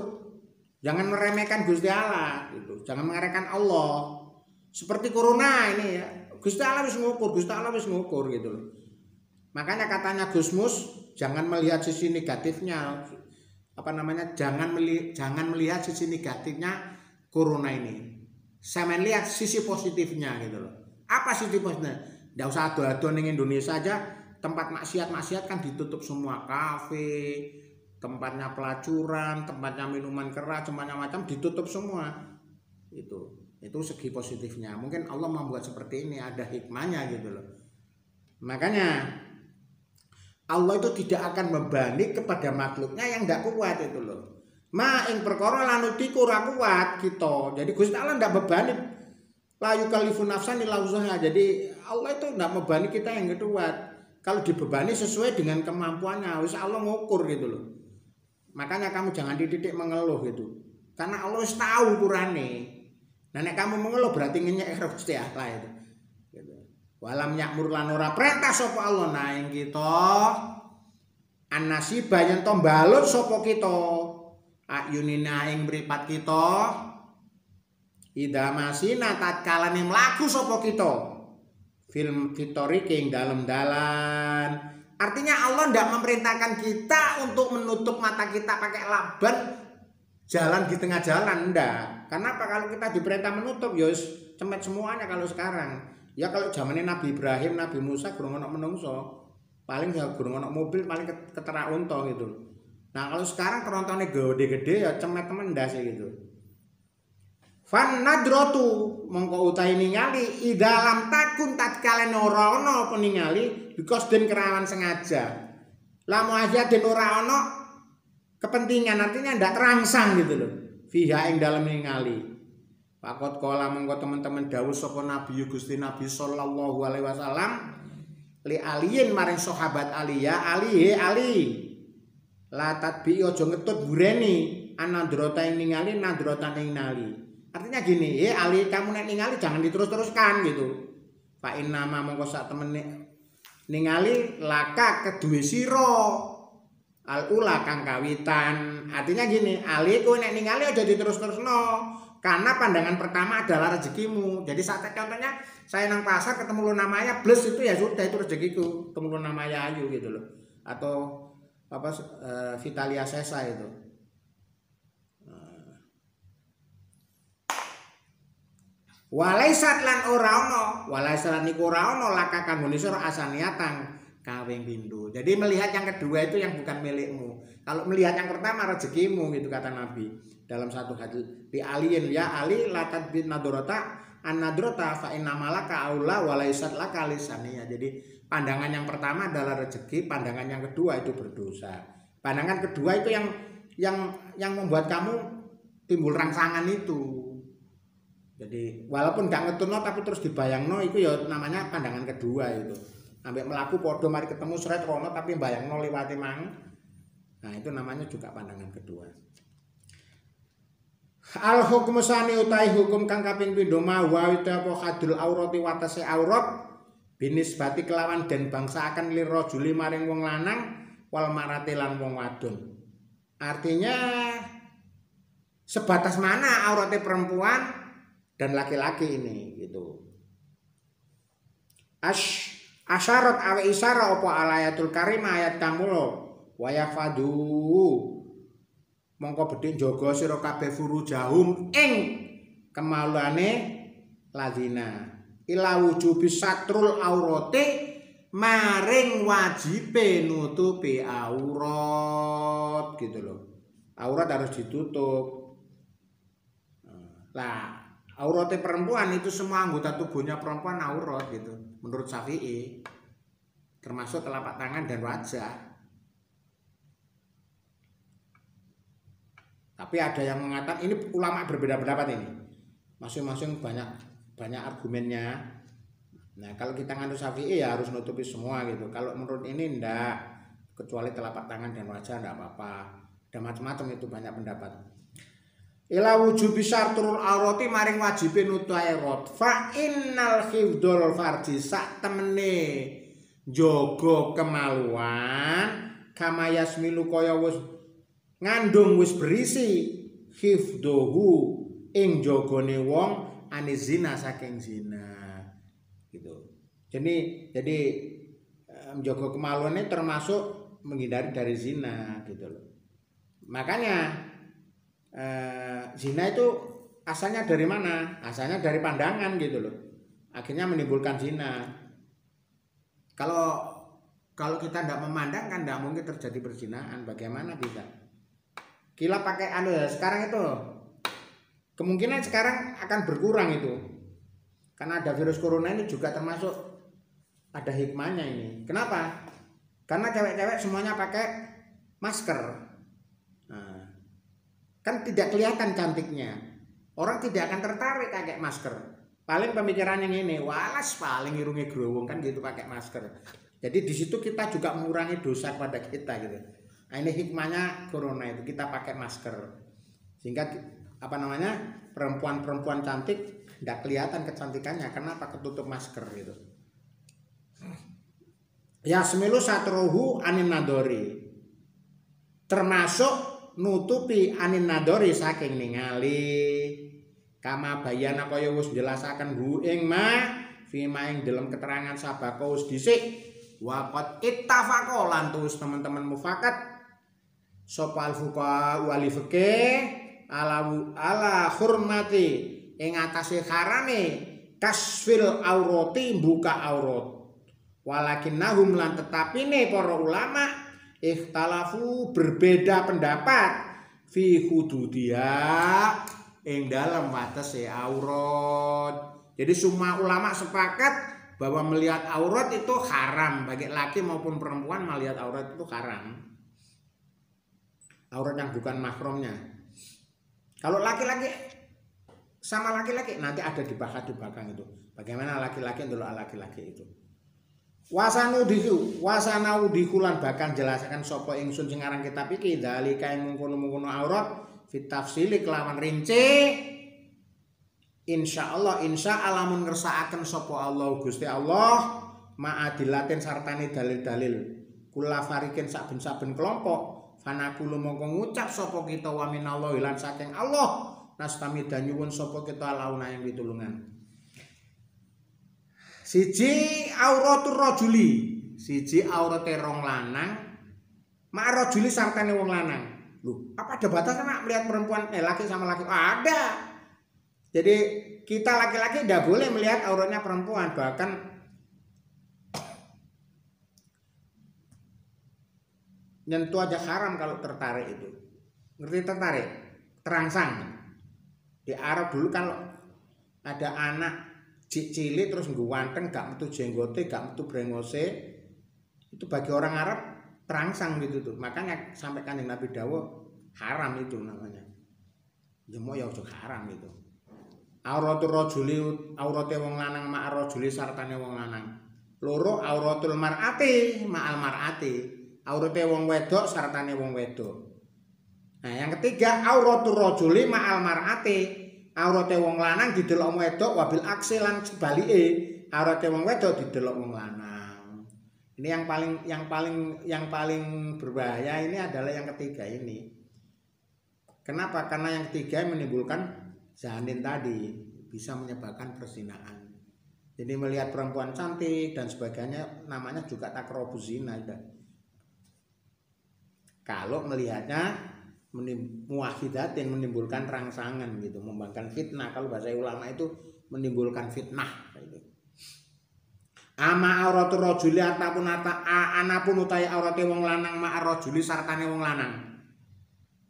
Jangan meremehkan Gusti Allah gitu. Jangan meremehkan Allah. Seperti corona ini ya. Gusti Allah wis ngukur gitu loh. Makanya katanya Gusmus jangan melihat sisi negatifnya. Apa namanya? Jangan melihat sisi negatifnya corona ini. Saya lihat sisi positifnya gitu loh. Apa sih tipsnya? Nggak usah ado-ado ning Indonesia aja tempat maksiat kan ditutup semua, kafe, tempatnya pelacuran, tempatnya minuman keras, tempatnya macam ditutup semua. Itu segi positifnya. Mungkin Allah membuat seperti ini ada hikmahnya gitu loh. Makanya Allah itu tidak akan membebani kepada makhluknya yang tidak kuat itu loh. Ma ing perkara lanutiku ora kuat kita. Jadi Gusti Allah tidak bebani. La yukallifu nafsan illa wus'aha. Jadi Allah itu tidak membebani kita yang kuat. Kalau dibebani sesuai dengan kemampuannya, wis Allah ngukur gitu loh. Makanya kamu jangan titik mengeluh gitu. Karena Allah wis tahu ukurane. Nah nek kamu mengeluh berarti ngenyek Gusti Allah itu. Gitu. Walam yakmur lan ora perintah sapa Allah nah ing kita annasiba yen to mbalut sapa kita. Ayunina ing mripat kita. Ida masina tatkalane mlaku sapa kita. Film fitori king dalam-dalan. Artinya Allah tidak memerintahkan kita untuk menutup mata kita pakai laban jalan di tengah jalan, enggak. Kenapa? Kalau kita diperintah menutup ya cemet semuanya kalau sekarang. Ya kalau zamannya Nabi Ibrahim, Nabi Musa gurung ono menungso. Paling ya gurung ono mobil, paling keterak unta gitu. Nah, kalau sekarang kerontone gede-gede ya cemet temen ndas gitu. Fan nadrotu mongko utahe ningali idalam takun tatkala ora ana apa ningali because den kerawan sengaja. Lamu aja den ora ana kepentingan artinya ndak terangsang gitu loh. Fiha ing dalem ningali. Pakot kala mongko teman-teman dawuh sapa Nabi Gusti Nabi sallallahu alaihi wasallam li aliyin maring sahabat Ali ya Ali. La tatbi aja ngetut bureni anandrota ing ningali nandrota ing ningali. Artinya gini, Ali kamu nek ningali jangan diterus-teruskan gitu. Fa inna ma mongko sak temen ningali laka kedue sira al ula kang kawitan. Artinya gini, Ali kowe nek ningali aja diterus-terusno karena pandangan pertama adalah rezekimu. Jadi saat contohnya saya nang pasar ketemu Luna Maya bles itu ya sudah itu rezekiku, ketemu Luna Maya ayu gitu loh. Atau apa Vitalia Sesa itu. Walaisat lan ora ana, walaisat niku ora ana laka kanggone sira asaniatang kawing pindho. Jadi melihat yang kedua itu yang bukan milikmu. Kalau melihat yang pertama rezekimu gitu kata Nabi dalam satu hadis di aliin ya Ali latat bin nadrota an nadrota fa inna malaka aula walaisat laka lisaniya. Jadi pandangan yang pertama adalah rezeki, pandangan yang kedua itu berdosa. Pandangan kedua itu yang membuat kamu timbul rangsangan itu. Jadi walaupun gak ngeturno tapi terus dibayangno itu ya namanya pandangan kedua itu. Sampai melaku podo mari ketemu seret rono tapi bayangno liwati mang. Nah itu namanya juga pandangan kedua. Al hukmu sani utai hukum kang kaping pindho mawa itu apa hadul aurati watase aurat binisbati kelawan den bangsa akan lirajuli maring wong lanang wal marati lan wong wadon. Artinya sebatas mana aurate perempuan dan laki-laki ini gitu. Asyarat awe isara apa alayatul karimah ayat kang mulo wa yafadu mongko bedhe njaga sira kabeh furujahum ing kemaluane ladina ila wujubi satrul aurate maring wajibe nutupi aurat gitu loh. Aurat harus ditutup. Lah auratnya perempuan itu semua anggota tubuhnya perempuan aurat gitu menurut Syafi'i termasuk telapak tangan dan wajah. Tapi ada yang mengatakan ini ulama berbeda pendapat ini masing-masing banyak argumennya. Nah kalau kita nganut Syafi'i ya harus nutupi semua gitu. Kalau menurut ini enggak kecuali telapak tangan dan wajah enggak apa-apa. Ada macam-macam itu banyak pendapat. Ila wujubi syartul aurati maring wajibe nutup aurat fa innal khifdul farji sak temene jaga kemaluan kama yasmilu kaya wis ngandung wis berisi khifduhu ing jagane wong anizina saking zina gitu. Jadi menjaga kemaluannya termasuk menghindari dari zina gitu loh. Makanya zina itu asalnya dari mana? Asalnya dari pandangan gitu loh. Akhirnya menimbulkan zina. Kalau Kalau kita tidak memandang kan tidak mungkin terjadi perzinahan. Bagaimana bisa? Kita pakai sekarang itu kemungkinan sekarang akan berkurang itu. Karena ada virus corona ini juga termasuk ada hikmahnya ini. Kenapa? Karena cewek-cewek semuanya pakai masker. Nah, kan tidak kelihatan cantiknya. Orang tidak akan tertarik pakai masker. Paling pemikiran yang ini, walas paling irungnya gerowong kan gitu pakai masker. Jadi di situ kita juga mengurangi dosa pada kita gitu. Nah, ini hikmahnya corona itu kita pakai masker. Sehingga perempuan-perempuan cantik tidak kelihatan kecantikannya karena ketutup masker gitu. Yasmilu satruhu anin nadori. Termasuk nutupi anin nadori saking ningali. Kama bayana kaya wis jelasaken hu ing ma fi maing dalam keterangan sabaka wis dhisik. Waqat ittafaqo lan terus teman-teman mufakat sapa al-fuqaha wali fikih ala hurmati ing atase harame kasfil aurati buka aurat. Walakinnahum lan tetapine para ulama ikhtalafu berbeda pendapat fi hududiha ing dalam watese aurat. Jadi semua ulama sepakat bahwa melihat aurat itu haram bagi laki maupun perempuan. Melihat aurat itu haram, aurat yang bukan mahramnya. Kalau laki-laki sama laki-laki nanti ada dibahas di belakang itu bagaimana laki-laki ndelok laki-laki itu. Wasanaudihu lan bakal jelaskan sapa ingsun sing aran kitab iki dalika ing mungkono-mungkono aurat fit tafsili kelawan rinci. Insyaallah lamun ngersakaken sapa Allah Gusti Allah ma'adilatin sartane dalil-dalil kula farikin saben-saben kelompok fanaqulu mongko ngucap sapa kita wa minallahi lan saking Allah nastamida nyuwun sapa kita launa ing pitulungan. Siji auratur rajuli, siji aurate rong lanang ma rajuli sartane wong lanang. Loh, apa ada batasan nak melihat perempuan laki sama laki? Ada. Jadi kita laki-laki tidak boleh melihat auratnya perempuan, bahkan nyentuh aja haram kalau tertarik itu. Ngerti tertarik? Terangsang. Di Arab dulu kalau ada anak cilik terus ngganteng gak metu jenggote, gak metu brengose, itu bagi orang Arab terangsang gitu tuh. Makanya sampai Kanjeng Nabi dawuh haram itu namanya. Ya mau ya haram itu. Auratul rajuli aurate wong lanang ma rajuli sartane wong lanang. Loro auratul mar'ati ma'al mar'ati. Aurate wong wedok sartane wong wedok. Nah, yang ketiga auratul rajuli ma'al mar'ati. Aurate wong lanang didelok wong wedok wabil aksi lan sebalike. Aurate wong wedok didelok wong lanang. Ini yang paling berbahaya ini adalah yang ketiga ini. Kenapa? Karena yang ketiga menimbulkan janin tadi, bisa menyebabkan perzinahan. Jadi melihat perempuan cantik dan sebagainya namanya juga takrobuz zina. Kalau melihatnya muwahidatin menimbulkan rangsangan gitu, membangkang fitnah. Kalau bahasa ulama itu menimbulkan fitnah gitu. Ama auratul rajuli anapun utahe aurate wong lanang ma rajuli sartane wong lanang.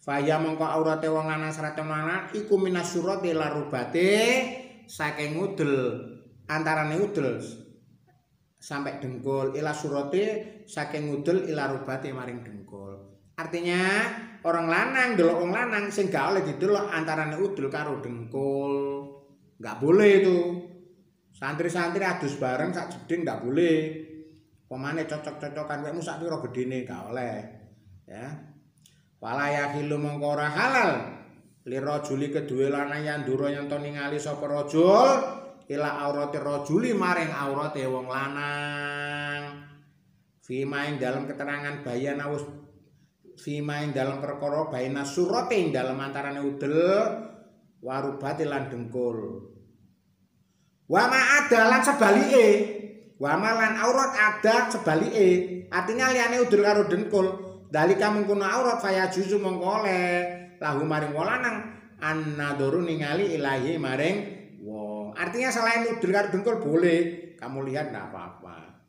Faya mongko aurate wong lanang sarate wong lanang iku minas surati larubate saking udel antarane udel sampai dengkul ila surati saking udel ila rubate maring dengkul. Artinya orang lanang delok wong lanang sing gak oleh didelok antarane udel karo dengkul. Enggak boleh itu. Santri-santri adus bareng sak jeding enggak boleh. Pemane cocok-cocokan wekmu sak pira gedene gak oleh. Ya. Wala yahilu mongko ora halal lirajuli kedue lanang yandura yen to ningali sapa rajul ila aurate rajuli maring aurate wong lanang. Fima ing dalam keterangan bayan awus fima ing dalam perkara baina surate ing dalam antarane udel warubati lan dengkul. Wa ma adalan sebalike. Wa malan aurat ada sebalike. Artinya liyane udel karo dengkul. Dalika mengkono aurat faya juzu mongko oleh lahu maring wong lanang annaduru ningali ilahi maring wong. Artinya selain udel karo dengkul boleh kamu lihat enggak apa-apa.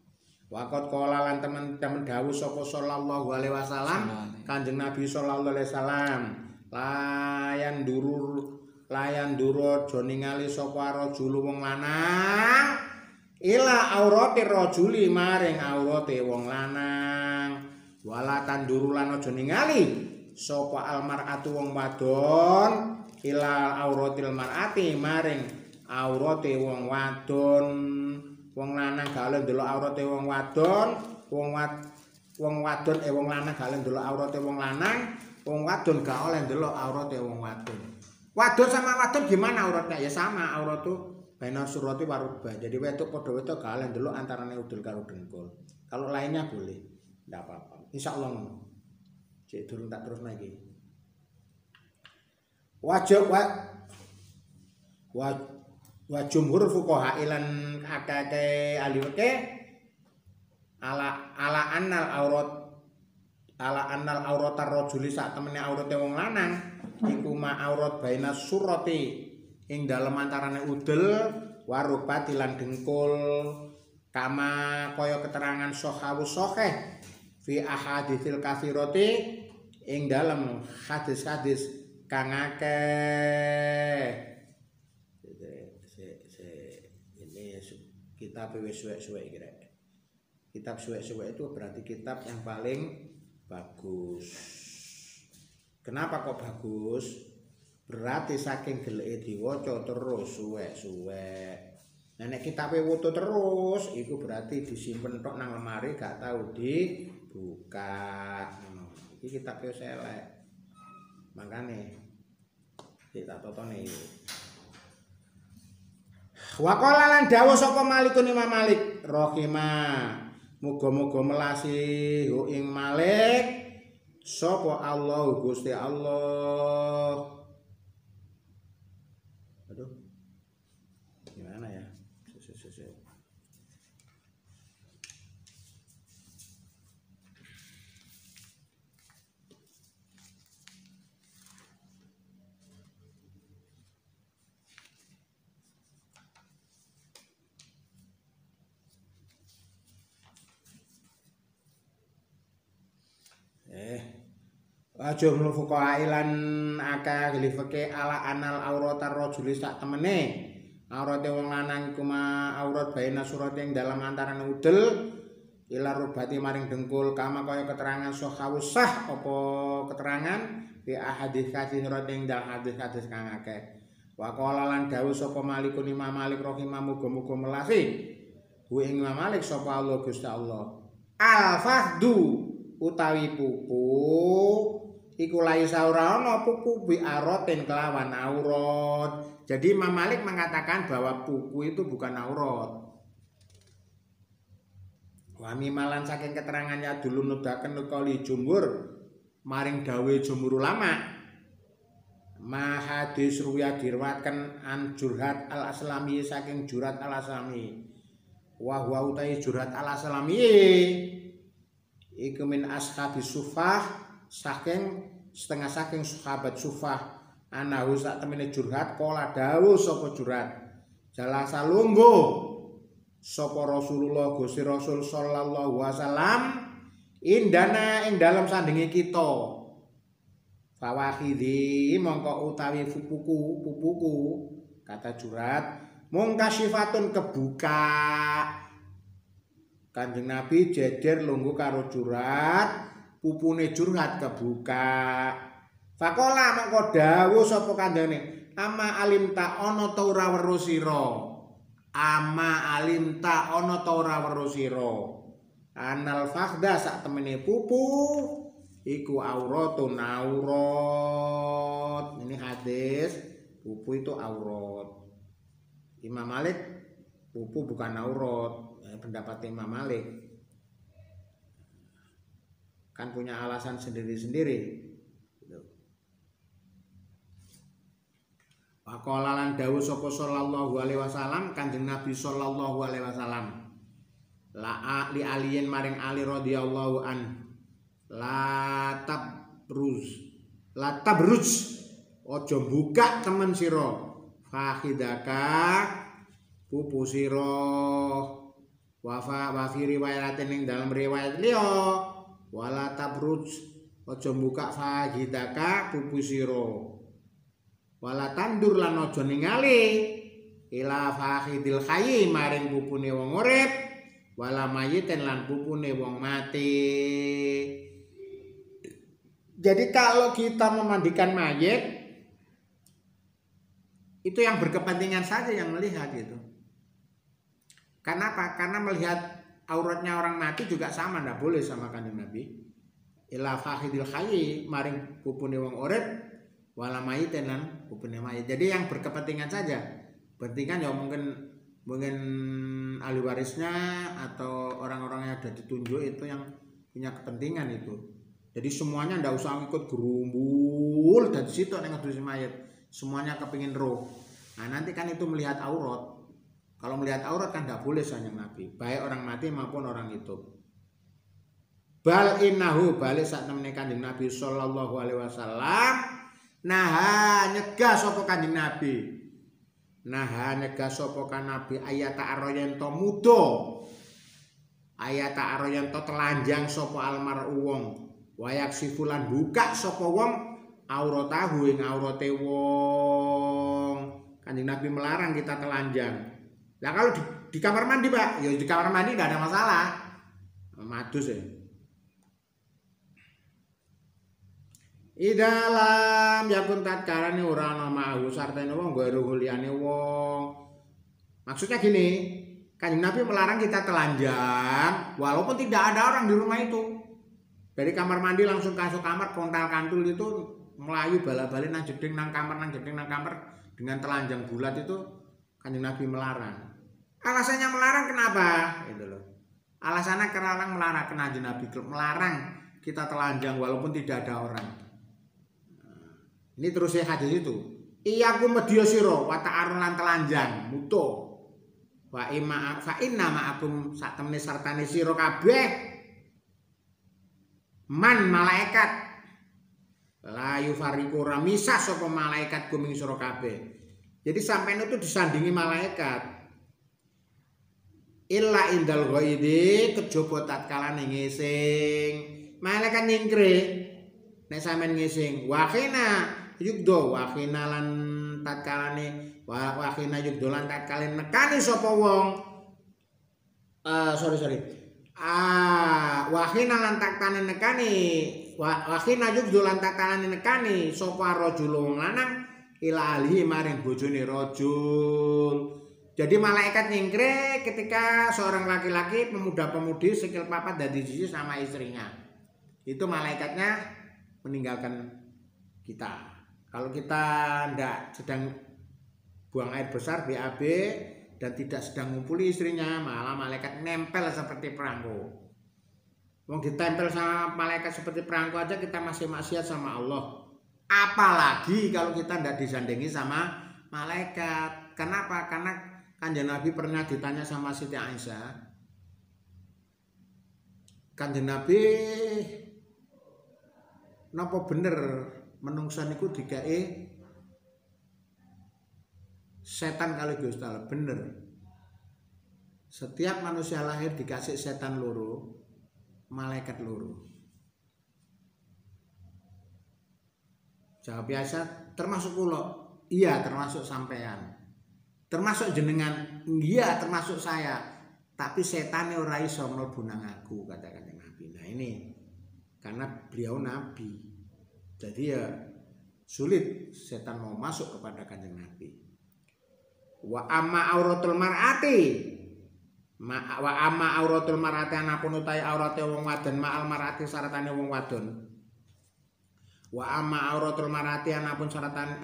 Waqat qala lan temen dawuh sapa sallallahu alaihi wasallam Kanjeng Nabi sallallahu alaihi wasallam layan duru aja ningali sapa rajul wong lanang ila aurati rajuli maring aurate wong lanang wala tanduru lan aja ningali sapa almar'atu wong wadon ila auratil mar'ati maring aurate wong wadon. Wong lanang gak oleh ndelok aurate wong wadon, wong wadon wong lanang gak oleh ndelok aurate wong lanang, wong wadon gak oleh ndelok aurate wong wadon. Wadon sama wadon gimana auratnya? Ya sama, aurat tuh baina surati warubah. Jadi wedok padha wedok gak oleh ndelok antarane udel karo dengkul. Kalau lainnya boleh, ndak apa-apa. Insyaallah ngono. Cek durung tak terusno iki. Wa jumhur fuqaha ilan akake ahli fikih ala annal aurat ar-rajuli sak temene aurate wong lanang iku ma aurat baina surati ing dalem antarane udel warubati lan dengkul kama kaya keterangan sahawus sahih fi ahaditsil katsirati ing dalem hadis-hadis kang akeh. Kitab suwek-suwek kira. Kitab suwek-suwek itu berarti kitab yang paling bagus. Kenapa kok bagus? Berarti saking geleke diwaca terus suwek-suwek. Nah nek kitabe woto terus iku berarti disimpen tok nang lemari gak tau dibuka. Iki kitabe elek. Makane kita totone iki. Wa qala lan dawuh sapa Malikun Imam Malik rahimah muga-muga melasi hu ing Malik sapa Allah Gusti Allah. Aduh. Gimana ya? Jumhur fuqaha lan akeh ahli fikih ala anal auratar rajuli sak temene aurate wong lanang iku aurat baina surati ing dalam antarané udel ila rubati maring dengkul kama kaya keterangan sahawus sah apa keterangan bi ahadits katsirati ing dalam hadis-hadis kang akeh wa qala lan dawuh sapa Malikun Imam Malik rahimah muga-muga melasi ku ing Imam Malik sapa Allah Gusti Allah al fahdu utawi pupu iku laisa ora ana pupu bi aratin kelawan aurat. Jadi Imam Malik mengatakan bahwa pupu itu bukan aurat. Wa mimalan saking keterangannya dulu nudaken kali jumhur maring dawe jumhur ulama. Ma hadis ruya diriwayatkan an Jurhat al-Aslami saking Jurhat al-Aslami. Wa huwa utai Jurhat al-Aslami iku min ashabi sufah saking setengah saking sahabat sufah anahu sak temene Jurhat kala dawuh sapa Jurhat jalasa lungguh sapa Rasulullah Gusti Rasul sallallahu alaihi wasallam indana ing dalam sandinge kita fawahidi mongko utawi pupuku kata Jurhat mungkasyifatun kebuka. Kanjeng Nabi jejer lungguh karo Jurhat pupune Jurhat kebuka. Fakola mongko dawuh sapa kandhane, "Ama alimta ana ta ora weruh sira?" Ama alimta ana ta ora weruh sira? Anal fakhda sak temene pupu iku auratun aurat. Ini hadis pupu itu aurat. Imam Malik pupu bukan aurat. Pendapat Imam Malik kan punya alasan sendiri-sendiri. Waqala lan dawuh sapa sallallahu alaihi wasallam Kanjeng Nabi sallallahu alaihi wasallam la li aliyin maring Ali radhiyallahu an la tabruj aja buka temen sira fakhidaka pupu sira wa fi riwayatin ing dalam riwayat liya wala tabruj aja buka fahidaka pupu sira wala tandur lan aja ningali ila fahidil hayy maring pupune wong urip wala mayiten lan pupune wong mati. Jadi kalau kita memandikan mayit itu yang berkepentingan saja yang melihat itu. Kenapa? Karena melihat auratnya orang mati juga sama, ndak boleh sama Kanjeng Nabi. Ila fahidil hayy maring pupune wong urip wala mayiten lan pupune mayit. Jadi yang berkepentingan saja. Pentingan ya mungkin ahli warisnya atau orang-orang yang sudah ditunjuk itu yang punya kepentingan itu. Jadi semuanya ndak usah ikut gerumbul dan situ nek ngedusi mayit. Semuanya kepingin roh. Nah nanti kan itu melihat aurat. Kalau melihat aurat kan ndak boleh Kanjeng Nabi, baik orang mati maupun orang hidup. Bal innahu balik sak temene Kanjeng Nabi sallallahu alaihi wasallam naha nyegah sapa Kanjeng Nabi. Naha nyegah sapa kan Nabi ayata arroyento muda. Ayata arroyento telanjang sapa almaru wong. Wayak sifulan buka sapa wong auratahu ing aurate wong. Kanjeng Nabi melarang kita telanjang. Lah kalau di kamar mandi Pak, ya di kamar mandi enggak ada masalah. Madus ya. Idalam yakun tatkarane ora ana mau sartene wong nggo liyane wong. Maksudnya gini, Kanjeng Nabi melarang kita telanjang walaupun tidak ada orang di rumah itu. Dari kamar mandi langsung masuk kamar kontal-kantul itu melayu bala-bali nang jeding nang kamar dengan telanjang bulat itu Kanjeng Nabi melarang. Alasannya melarang kenapa? Itu loh. Alasannya karena melarang Kanjeng Nabi melarang kita telanjang walaupun tidak ada orang. Ini terus hadis itu. Iyaku medya sira wa ta'arun lan telanjang muto. Wa inna ma'akum sak temene sartane sira kabeh man malaikat la yufariqu ramisa sapa malaikat kuming sira kabeh. Jadi sampean itu disandingi malaikat. Illa indal ghaidi kejaba tatkala ngising. Malaikat nyingkre nek sampean ngising. Wakhina yugdo wakhina lan tatkalane wakhina yugdo lan tatkale nekani sapa wong. Wakhina lan tatkane nekani wakhina yugdo lan tatkane nekani sapa rajul wong lanang ila alihi maring bojone rajul. Jadi malaikat nyingkre ketika seorang laki-laki pemuda-pemudi sikil papat dadi siji sama istrinya. Itu malaikatnya meninggalkan kita. Kalau kita ndak sedang buang air besar BAB dan tidak sedang ngumpuli istrinya, malah malaikat nempel seperti perangko. Wong ditempel sama malaikat seperti perangko aja kita masih maksiat sama Allah. Apalagi kalau kita ndak disandingi sama malaikat. Kenapa? Karena Kanjeng Nabi pernah ditanya sama Siti Aisyah. Kanjeng Nabi napa bener menungsa niku digawe setan kali Gusti Allah? Bener. Setiap manusia lahir dikasih setan loro, malaikat loro. Jawab biasa, termasuk kula. Iya, termasuk sampean. Termasuk jenengan, iya termasuk saya. Tapi setane ora iso mlebu nang aku, kata Kanjeng Nabi. Nah ini karena beliau nabi. Jadi ya sulit setan mau masuk kepada Kanjeng Nabi. Wa amma auratul mar'ati. Wa amma auratul mar'ati anapun utahe aurate wong wadon ma'al mar'ati saratane wong wadon. Wa amma auratul marati anapun syaratan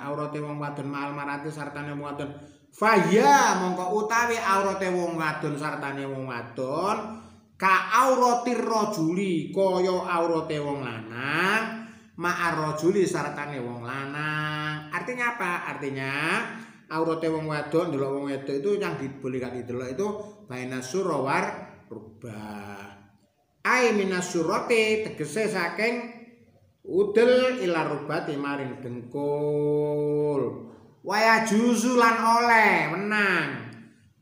aurate wong wadon ma'al marati sartane wong wadon faya mongko utawi aurate wong wadon sartane wong wadon ka auratir rajuli kaya aurate wong lanang ma'ar rajuli sartane wong lanang. Artinya apa? Artinya aurate wong wadon ndelok wong wedok itu yang diboleh gak didelok itu bainas surawar rubah. Ai minas surati tegese saking udel ila rubati maring dengkul waya juzu lan oleh menang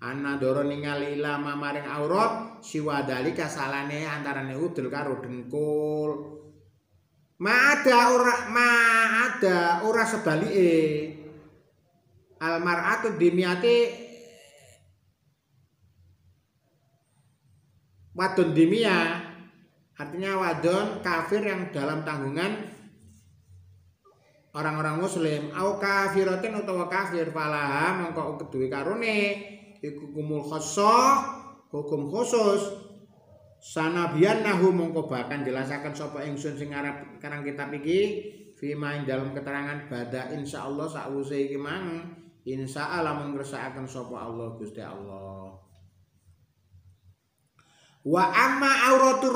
ana doro ningali ilama maring aurat siwadali kasalane antarane udel karo dengkul. Maada ora sebalike almar'atu dimiati wadon dimia, artinya wadon kafir yang dalam tanggungan orang-orang muslim, au kafiratin utawa kafir falaha mongko keduwe karone iku kumul khosoh, hukum khusus. Sanabian nahu mongko bahkan jelasaken sapa ingsun sing arep karang kitab iki fima ing dalam keterangan bada insyaallah sakwise iki mang insyaallah menggersakaken sapa Allah Gusti Allah. Wa amma auratur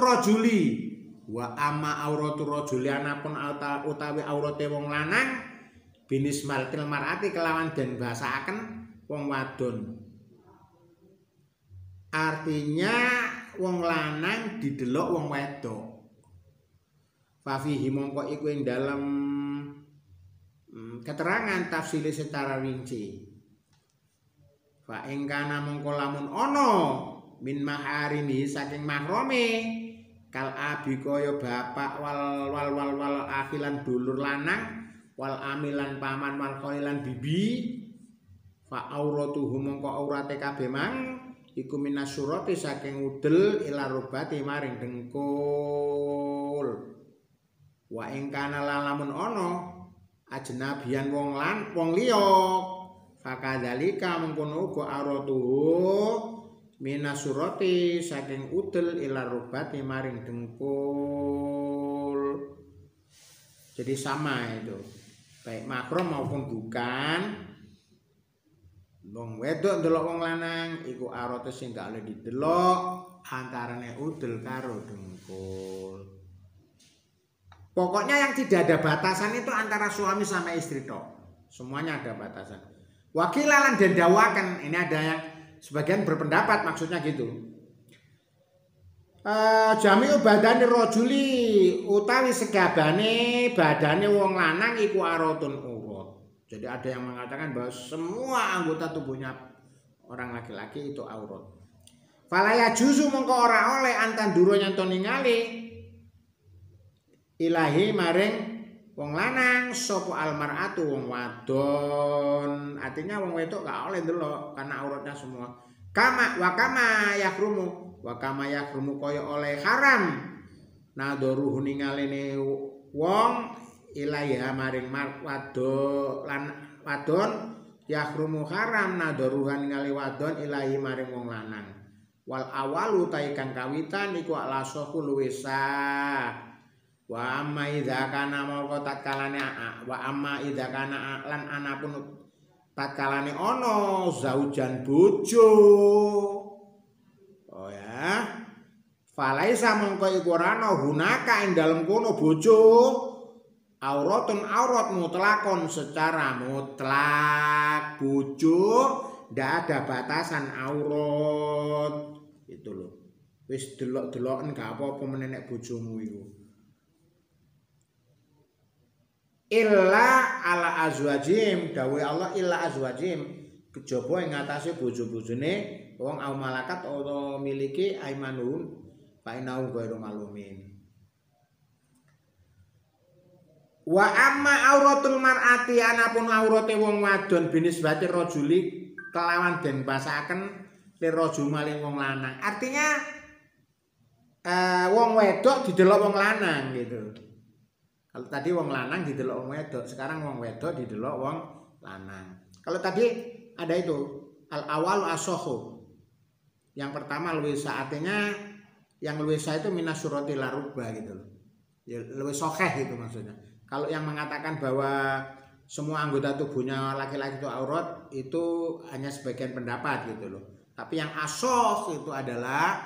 rajuli anapun utawi aurate wong lanang binismal til mar'ati kelawan den basaaken wong wadon. Artinya wong lanang didelok wong wedok. Fafihi mongko iku ing dalem keterangan tafsir secara rinci. Fa ing kana mongko lamun ana min maharimi saking mahrome kal abi kaya bapak wal akhilan dulur lanang wal amilan paman wal khailan bibi fa auratuhu mongko aurate kabeh mang iku minasurati saking udel ila rubati maring dengkul. Wa ing kana lamun ana ajnabian wong liya fakadzalika mengkono uga auratuhu minasurati saking udel ila rubati maring dengkul. Jadi sama itu, baik mahram maupun bukan. Wong wedok ndelok wong lanang iku aurate sing gak oleh didelok antarane udel karo dengkul. Pokoknya yang tidak ada batasan itu antara suami sama istri tok. Semuanya ada batasan. Wakilalan dan dawakan, ini ada yang sebagian berpendapat maksudnya gitu. Jami'u badani rajuli utawi segabane badane wong lanang iku aratun urat. Jadi ada yang mengatakan bahwa semua anggota tubuhnya orang laki-laki itu aurat. Fala yajuzu mongko ora oleh antan duro nyanto ningali ilahi maring wong lanang sapa almar'atu wong wadon. Artinya wong wedok gak oleh ndelok karena auratnya semua. Kama yakrumu kaya oleh haram nadoruhu ningalene wong ilaiha maring wadon yahrumu haram nadoruhan ningali wadon ilahi maring wong lanang. Wal awalu taikan kawitan iku alasohu luwih sah. Wa amma idza kana mongko tatkalane lan anapun tatkalane ana zaujan bojo. Oh ya. Falaisa mongko iku ora ana hunaka ing dalem kono bojo auratun aurat mutlakon secara mutlak. Bojo ndak ada batasan aurat. Itu loh. Wis delok-deloken gak apa-apa menenek bojomu iku. Illa ala azwajim dawe Allah illa azwajim kejaba ing ngatasé bojo-bojone wong au malakat utawa miliki aimanun fa inau ghairu malumin. Wa amma auratul mar'ati anapun aurate wong wadon binisbati rajuli kelawan den basaken li rajul maling wong lanang. Artinya wong wedok didelok wong lanang gitu. Kalau tadi wong lanang didelok wong wedok, sekarang wong wedok didelok wong lanang. Kalau tadi ada itu al awal asohu. Yang pertama luwih artinya yang luwih itu minasurati larubah gitu loh. Ya luwih sokeh itu maksudnya. Kalau yang mengatakan bahwa semua anggota tubuhnya laki-laki itu aurat itu hanya sebagian pendapat gitu loh. Tapi yang asoh itu adalah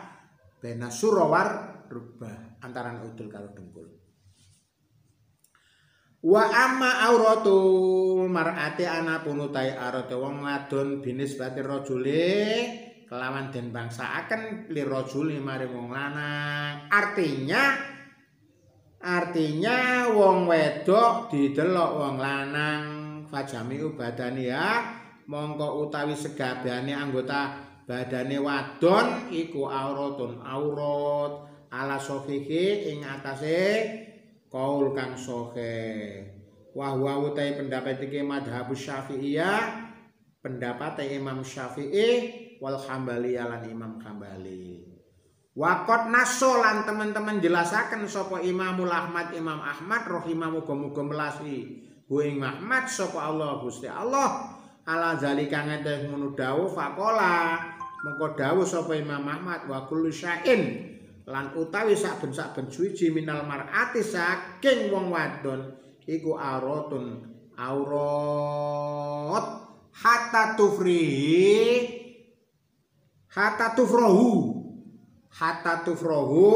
bena surawar rubah antara udul karo dengkul. Wa amma auratul mar'ati anapun utai aurate wong wadon binisbati rajuli kelawan den bangsaaken li rajuli maring wong lanang. Artinya wong wedok didelok wong lanang fajami'u badania mongko utawi segabehane anggota badane wadon iku auratun aurat ala sofihi ing atase kaul kang sahih. Wa huwa utai pendapat iki madhabus Syafi'iyah, pendapat Imam Syafi'i wal Hambali lan Imam Hambali. Waqat naso lan teman-teman jelasaken sapa Imamul Ahmad Imam Ahmad rahimahu muga-muga melasi ku ing Ahmad sapa Allah Gusti Allah ala zalika ngete ngono dawuh faqala mengko dawuh sapa Imam Ahmad wa kullu syai'in lan utawi saben-saben suci minal mar'ati saking wong wadon iku auratun aurat hatta tufrohu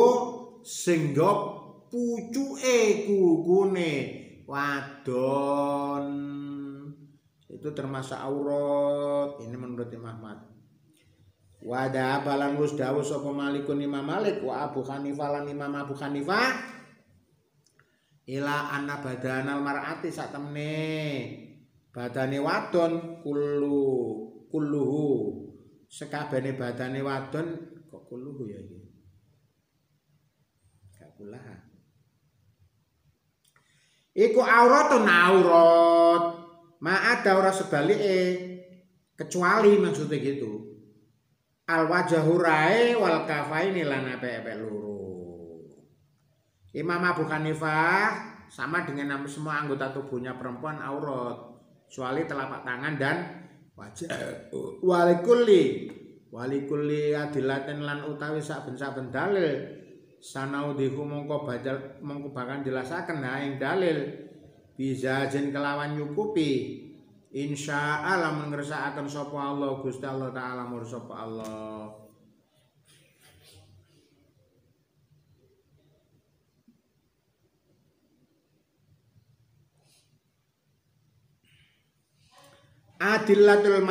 sehingga pucuke kukune wadon itu termasuk aurat. Ini menurut Imam Ahmad. Wada balan wis dawuh sapa Malikun Imam Malik wa Abu Hanifah lan Imam Abu Hanifah ila anna badanal mar'ati sak temne badane wadon kulluhu sekabehane badane wadon kok kulluhu ya iki gak kulaha iku auratun aurat ma'ada ora sebalike kecuali maksudnya gitu al wajhu rae wal kafaini lan apik-apik loro. Imam Abu Hanifah sama dengan semua anggota tubuhnya perempuan aurat kecuali telapak tangan dan wajah. Walikulli adilatin lan utawi saben-saben dalil sanaudihu mongko bakal jelasaken ing dalil bizajen kelawan nyukupi insyaallah mengersakaken sapa Allah Gusti Allah taala mur sapa Allah. Adillatul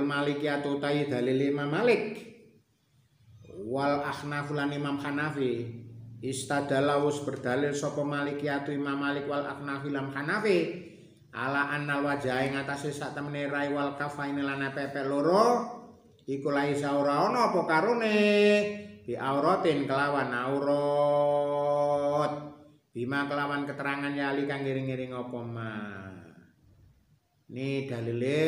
malikiyatu ta'i dalil Imam Malik wal Ahnaf lan Imam Hanafi istadalawus berdalil sapa malikiyatu Imam Malik wal Ahnaf lan Hanafi ala annal wajah ing atase sak temene rai wal kafaine lan apik loro iku laisa ora ana apa karone bi auratin kelawan aurat bima kelawan keterangan yali kang ngiring-ngiring apa mah. Ini dalile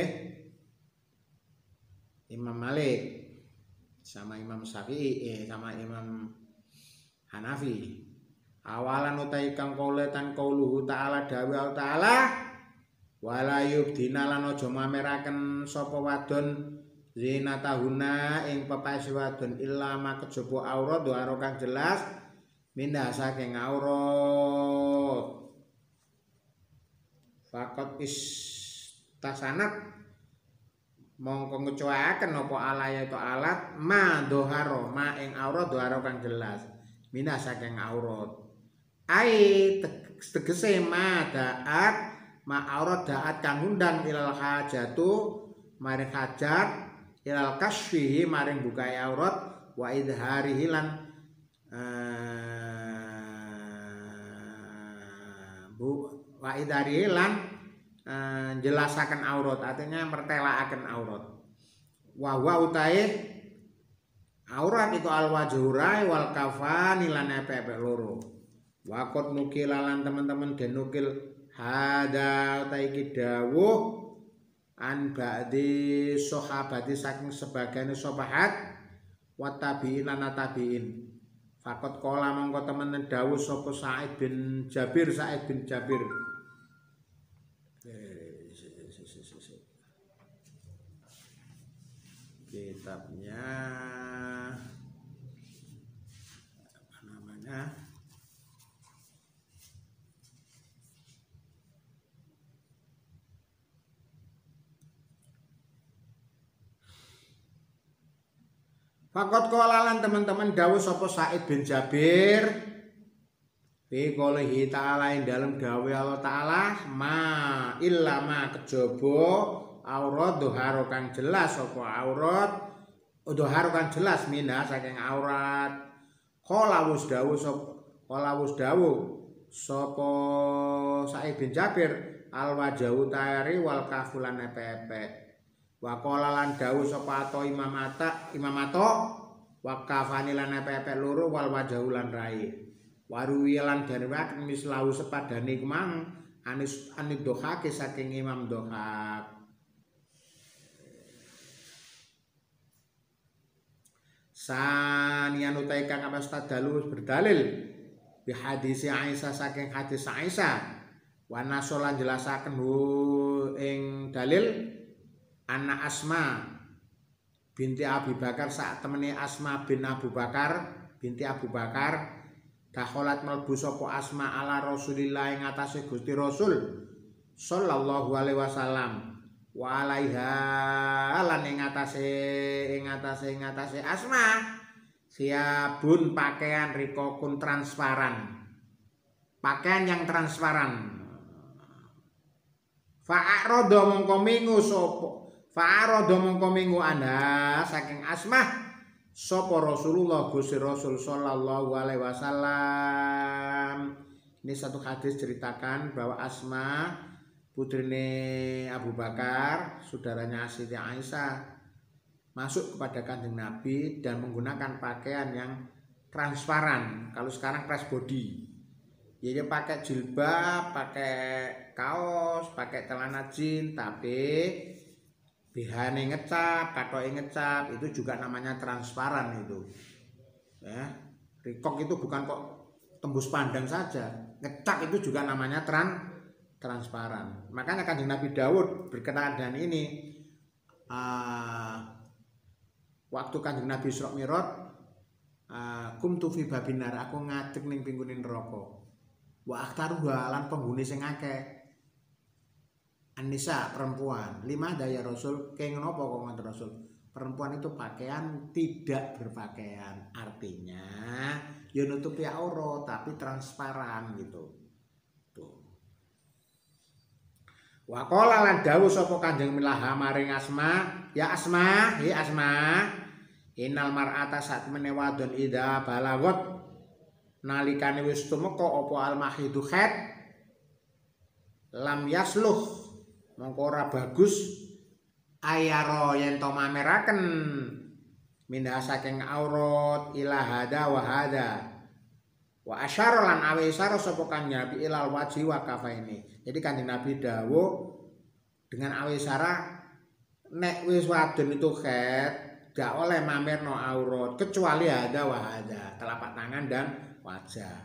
Imam Malik sama Imam Syafi'i sama Imam Hanafi. Awalan utai kang kauletan qauluhu ta'ala dawuh ta'ala wala yubdina lan aja mameraken sapa wadon zinatahuna ing pepaes wadon illa ma kejaba aurat karo kang jelas mindah saking aurat. Faqat tasanat mongko ngecuaken apa alaya to alat ma doharo ma ing aurat doharo kang jelas mina saking aurat ai tegese ma daat ma aurat daat kang ngundang ilal hajatu maring hajat ilal kasfihi maring bukae aurat wa idharihi lan wa idharihi lan jelasaken aurat artinya mertelaaken aurat. Wa utahe aurat itu al wajhurai wal kafani lan apik loro. Waqat nukil lan teman-teman den nukil hada utaiki dawuh an ba'di sahabati saking sebagian sahabat wa tabi'in lan tabi'in. Faqat qala mongko temen dawuh sapa Sa'id bin Jabir kitabnya apa namanya Fakot kolalan teman-teman dawuh sapa Sa'id bin Jabir fi qoulihi ta'ala ing dalem gawe Allah taala ma illa ma kejaba aurat doharo kang jelas apa aurat doharo kang jelas minha saking aurat qala wus dawuh sapa Sa'id bin Jabir al wajhu tari wal kafulan pepe Wa qala lan dawuh sapa ato imamato wakafani lan epek loro wal wajahu lan rai. Waruwi lan darwaken mislahu sepadane iku mang anis dohake saking Imam Dohak. Sanian utai kang amastadalu berdalil bi hadis Aisyah saking hadis Aisyah wa nasolan jelasaken ing dalil anak Asma binti Abu Bakar saat temene Asma bin Abu Bakar binti Abu Bakar dakholat mlebu sapa Asma ala Rasulillah ing atase Gusti Rasul sallallahu alaihi wasallam wa alaiha lan ing atase Asma siabun pakaian rikokun transparan pakaian yang transparan fa'arodo mongko minggu sapa fa'arodo mongko minggu anda saking Asmah sapa Rasulullah Gusti Rasul sallallahu alaihi wasallam. Ini satu hadis ceritakan bahwa Asma putrine Abu Bakar saudaranya Siti Aisyah masuk kepada Kanjeng Nabi dan menggunakan pakaian yang transparan. Kalau sekarang press body. Ya dia pakai jilbab, pakai kaos, pakai celana jeans, tapi BH-ne ngecap, katoke ngecap, itu juga namanya transparan itu. Ya, rikok itu bukan kok tembus pandang saja, ngecap itu juga namanya transparan. Makanya Kanjeng Nabi Daud berkenaan dengan ini, waktu Kanjeng Nabi Isra Mi'raj, kumtu fi babinar, aku ngadeg ning pinggune neraka. Wa akhtaru lan penghuni sing akeh Anisa perempuan 5 daya Rasul kayak ngono apa kok ngoten Rasul perempuan itu pakaian tidak berpakaian artinya ya nutupi aurat tapi transparan gitu tuh. Wa qala lan dawuh sapa Kanjeng Milaha maring Asma ya Asma innal mar'ata satmene wadon ida balagot nalikane wis tumeka apa al-mahidu khaid lam yasluh mongko ora bagus ayaro yen to mameraken minha saking aurat ila hada wa hada wa asyara lan awe isara sapa Kanjeng Nabi ilal wajhi wa kafaini. Jadi Kanjeng Nabi dawuh dengan awe isara nek wis wadon itu khaid gak oleh mamerno aurat kecuali hada wa hada telapak tangan dan wajah.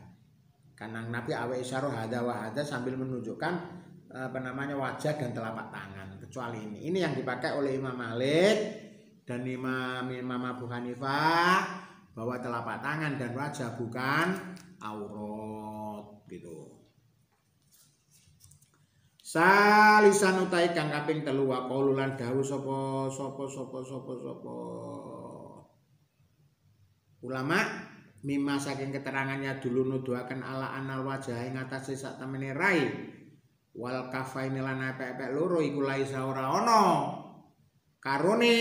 Karena Nabi awe isyarah hada wa hada sambil menunjukkan wajah dan telapak tangan. Kecuali ini yang dipakai oleh Imam Malik dan Imam Abu Hanifah bahwa telapak tangan dan wajah bukan aurat gitu. Salisan utai kang kaping 3 wa qaululan dawuh sapa ulama mimma saking keterangannya dulu nuduhaken ala anal wajah ing atase sak temene rai wal kafaini lan epek-epek loro iku laisa ora ana karone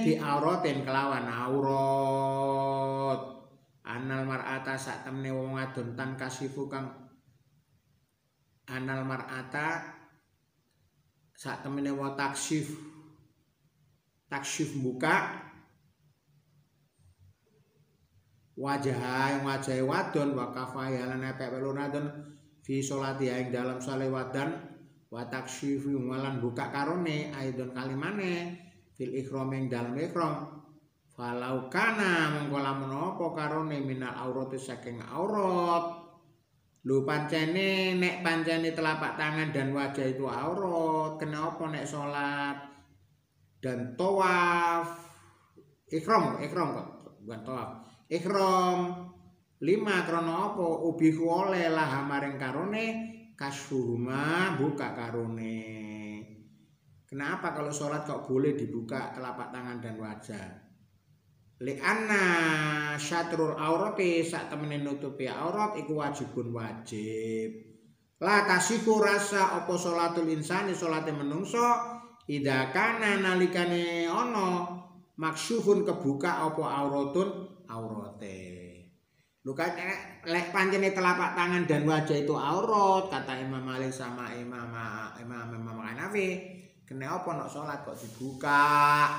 bi auratin kelawan aurat anal mar'ata sak temene wong wadon tan kasifu kang anal mar'ata sak temene wa taksif buka wajah wadon wa kafaya lan epek welunadon fi sholati ing dalam saleh wadan wa taksyifu lan buka karone aidon kalimane fil ihram ing dalam ihram falau kana mongko lamun apa karone minal aurati saking aurat lho pancene nek pancene telapak tangan dan wajah itu aurat kenapa nek salat dan tawaf ihram kok bukan tawaf ihram 5 krana apa ubihu oleh lah maring karone kasfuhuma buka karone. Kenapa kalau sholat kok boleh dibuka telapak tangan dan wajah? Li'anna syatrul aurati sak temene nutupi aurat iku wajibun wajib. La tasiku rasa apa sholatul insani sholate menungso idza kana nalikane ana maksyufun kebuka apa auratun aurate. Luka lek pancene telapak tangan dan wajah itu aurat kata Imam Malik sama Imam Hanafi Kena apa nok salat kok dibuka?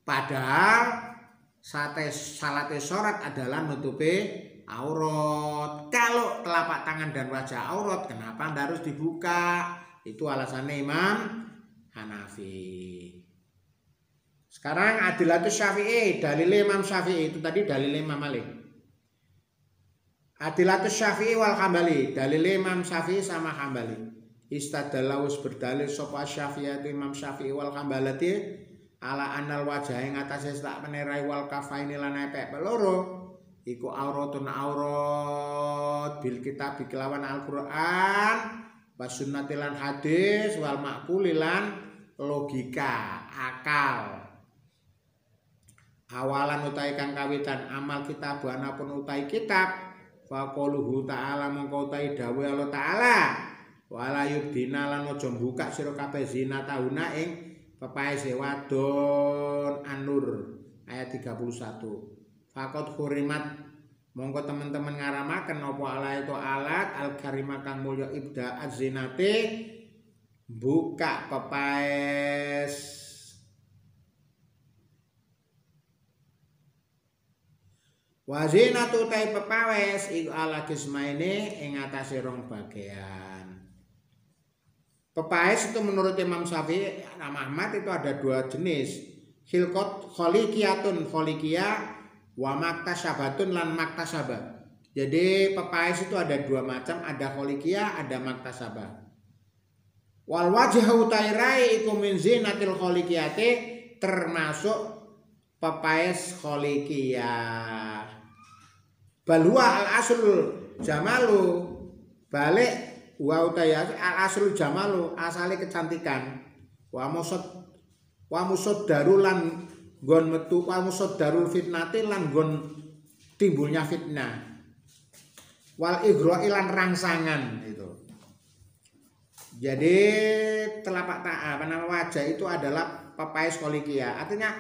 Padahal salate sholat adalah nutupi aurat. Kalau telapak tangan dan wajah aurat, kenapa harus dibuka? Itu alasannya Imam Hanafi. Sekarang Adilatus Syafi'i, dalil Imam Syafi'i itu tadi dalil Imam Malik. Adilatus Syafi'i wal Hambali, dalil Imam Syafi'i sama Hambali. Istadallahus berdalil sapa Syafi'i Imam Syafi'i wal Hambalati ala anal wajah ing atase sak penerai wal kafaini lan epek peloro iku auratun aurat bil kitab kelawan Al-Qur'an wa sunnati lan hadis wal maqul lan logika akal. Awalan utai kang kawitan amal kitab anapun utai kitab faquluhu ta'ala mongko utai dawuh Allah ta'ala wala yubdina lan aja buka sira kabeh zina tauna ing pepaese wadon An-Nur ayat 31. Faqat hurimat mongko teman-teman ngaramaken apa ala itu alat al-karimah kang mulya ibda az-zinati buka pepaes wazinatu tai pepawes iku ala kismaine ing atase rong bagian. Pepaes itu menurut Imam Syafi'i Ahmad itu ada dua jenis. Khilqat kholiqiyatun kholiqiyah wa maktasabatun lan maktasabah. Jadi pepaes itu ada dua macam, ada kholiqiyah, ada maktasabah. Wal wajhu tairai iku min zinatil kholiqiyati termasuk pepaes kholiqiyah. Balwa al aslul jamalu balik wa utaya al aslul jamalu asale kecantikan wa musad darulan nggon metu wa musad darul fitnati lan nggon timbulnya fitnah wal ighra'i lan rangsangan itu. Jadi telapak wajah itu adalah pepaes kholiqiyah, artinya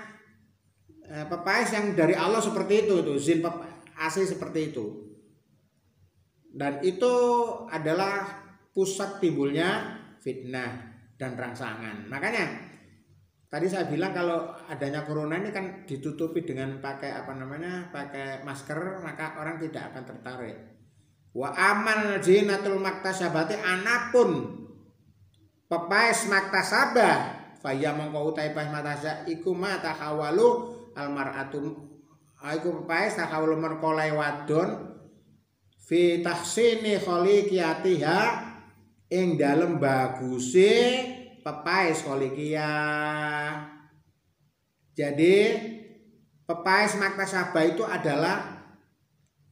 pepaes yang dari Allah seperti itu zin asli seperti itu, dan itu adalah pusat timbulnya fitnah dan rangsangan. Makanya tadi saya bilang kalau adanya corona ini kan ditutupi dengan pakai pakai masker, maka orang tidak akan tertarik. Wa amal zinatul maktasabati anapun pepaes maktasabah faya mongko utai pas matasa iku mata hawalu almar'atum iku pepaes tahawul merkolai wadon fi tahsini kholiqiyatiha ing dalem baguse pepaes kholiqiyah. Jadi pepaes maktasabah itu adalah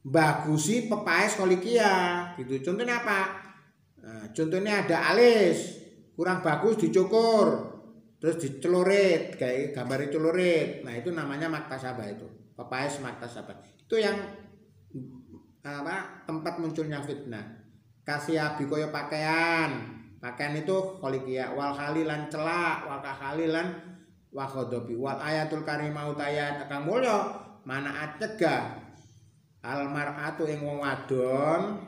bagusi pepaes kholiqiyah gitu. Contohnya apa? Nah, contohnya ada alis kurang bagus dicukur terus dicelurit kayak gambar celurit. Nah, itu namanya maktasabah itu. Pepaes maktasabah. Itu yang tempat munculnya fitnah. Kasih koyo pakaian itu kholiqiyah wal khalilan celak wal khalilan wa khodobi wal ayatul karimah utayat kang mulya mana acegah al mar'atu ing wong wadon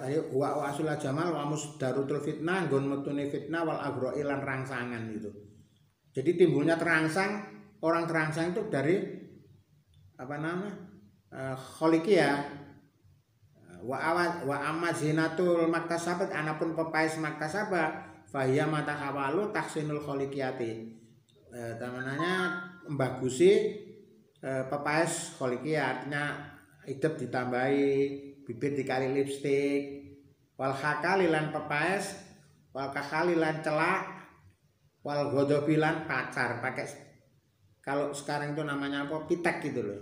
ayo wa asul jamal wa musdarutul fitnah nggon metune fitnah wal aghra'i lan rangsangan itu. Jadi timbulnya terangsang, orang terangsang itu dari kholiqiyah. Wa amma zinatul maktasabat anapun pepaes maktasabah fahiya mata hawalu tahsinul kholiqiyati. Namanya membagusi pepaes kholiqiyah, artinya hidup ditambahi bibir dikali lipstik wal hakalilan pepaes wal kakalilan celak wal godobilan pacar pakai kalau sekarang itu namanya apa pitek gitu loh.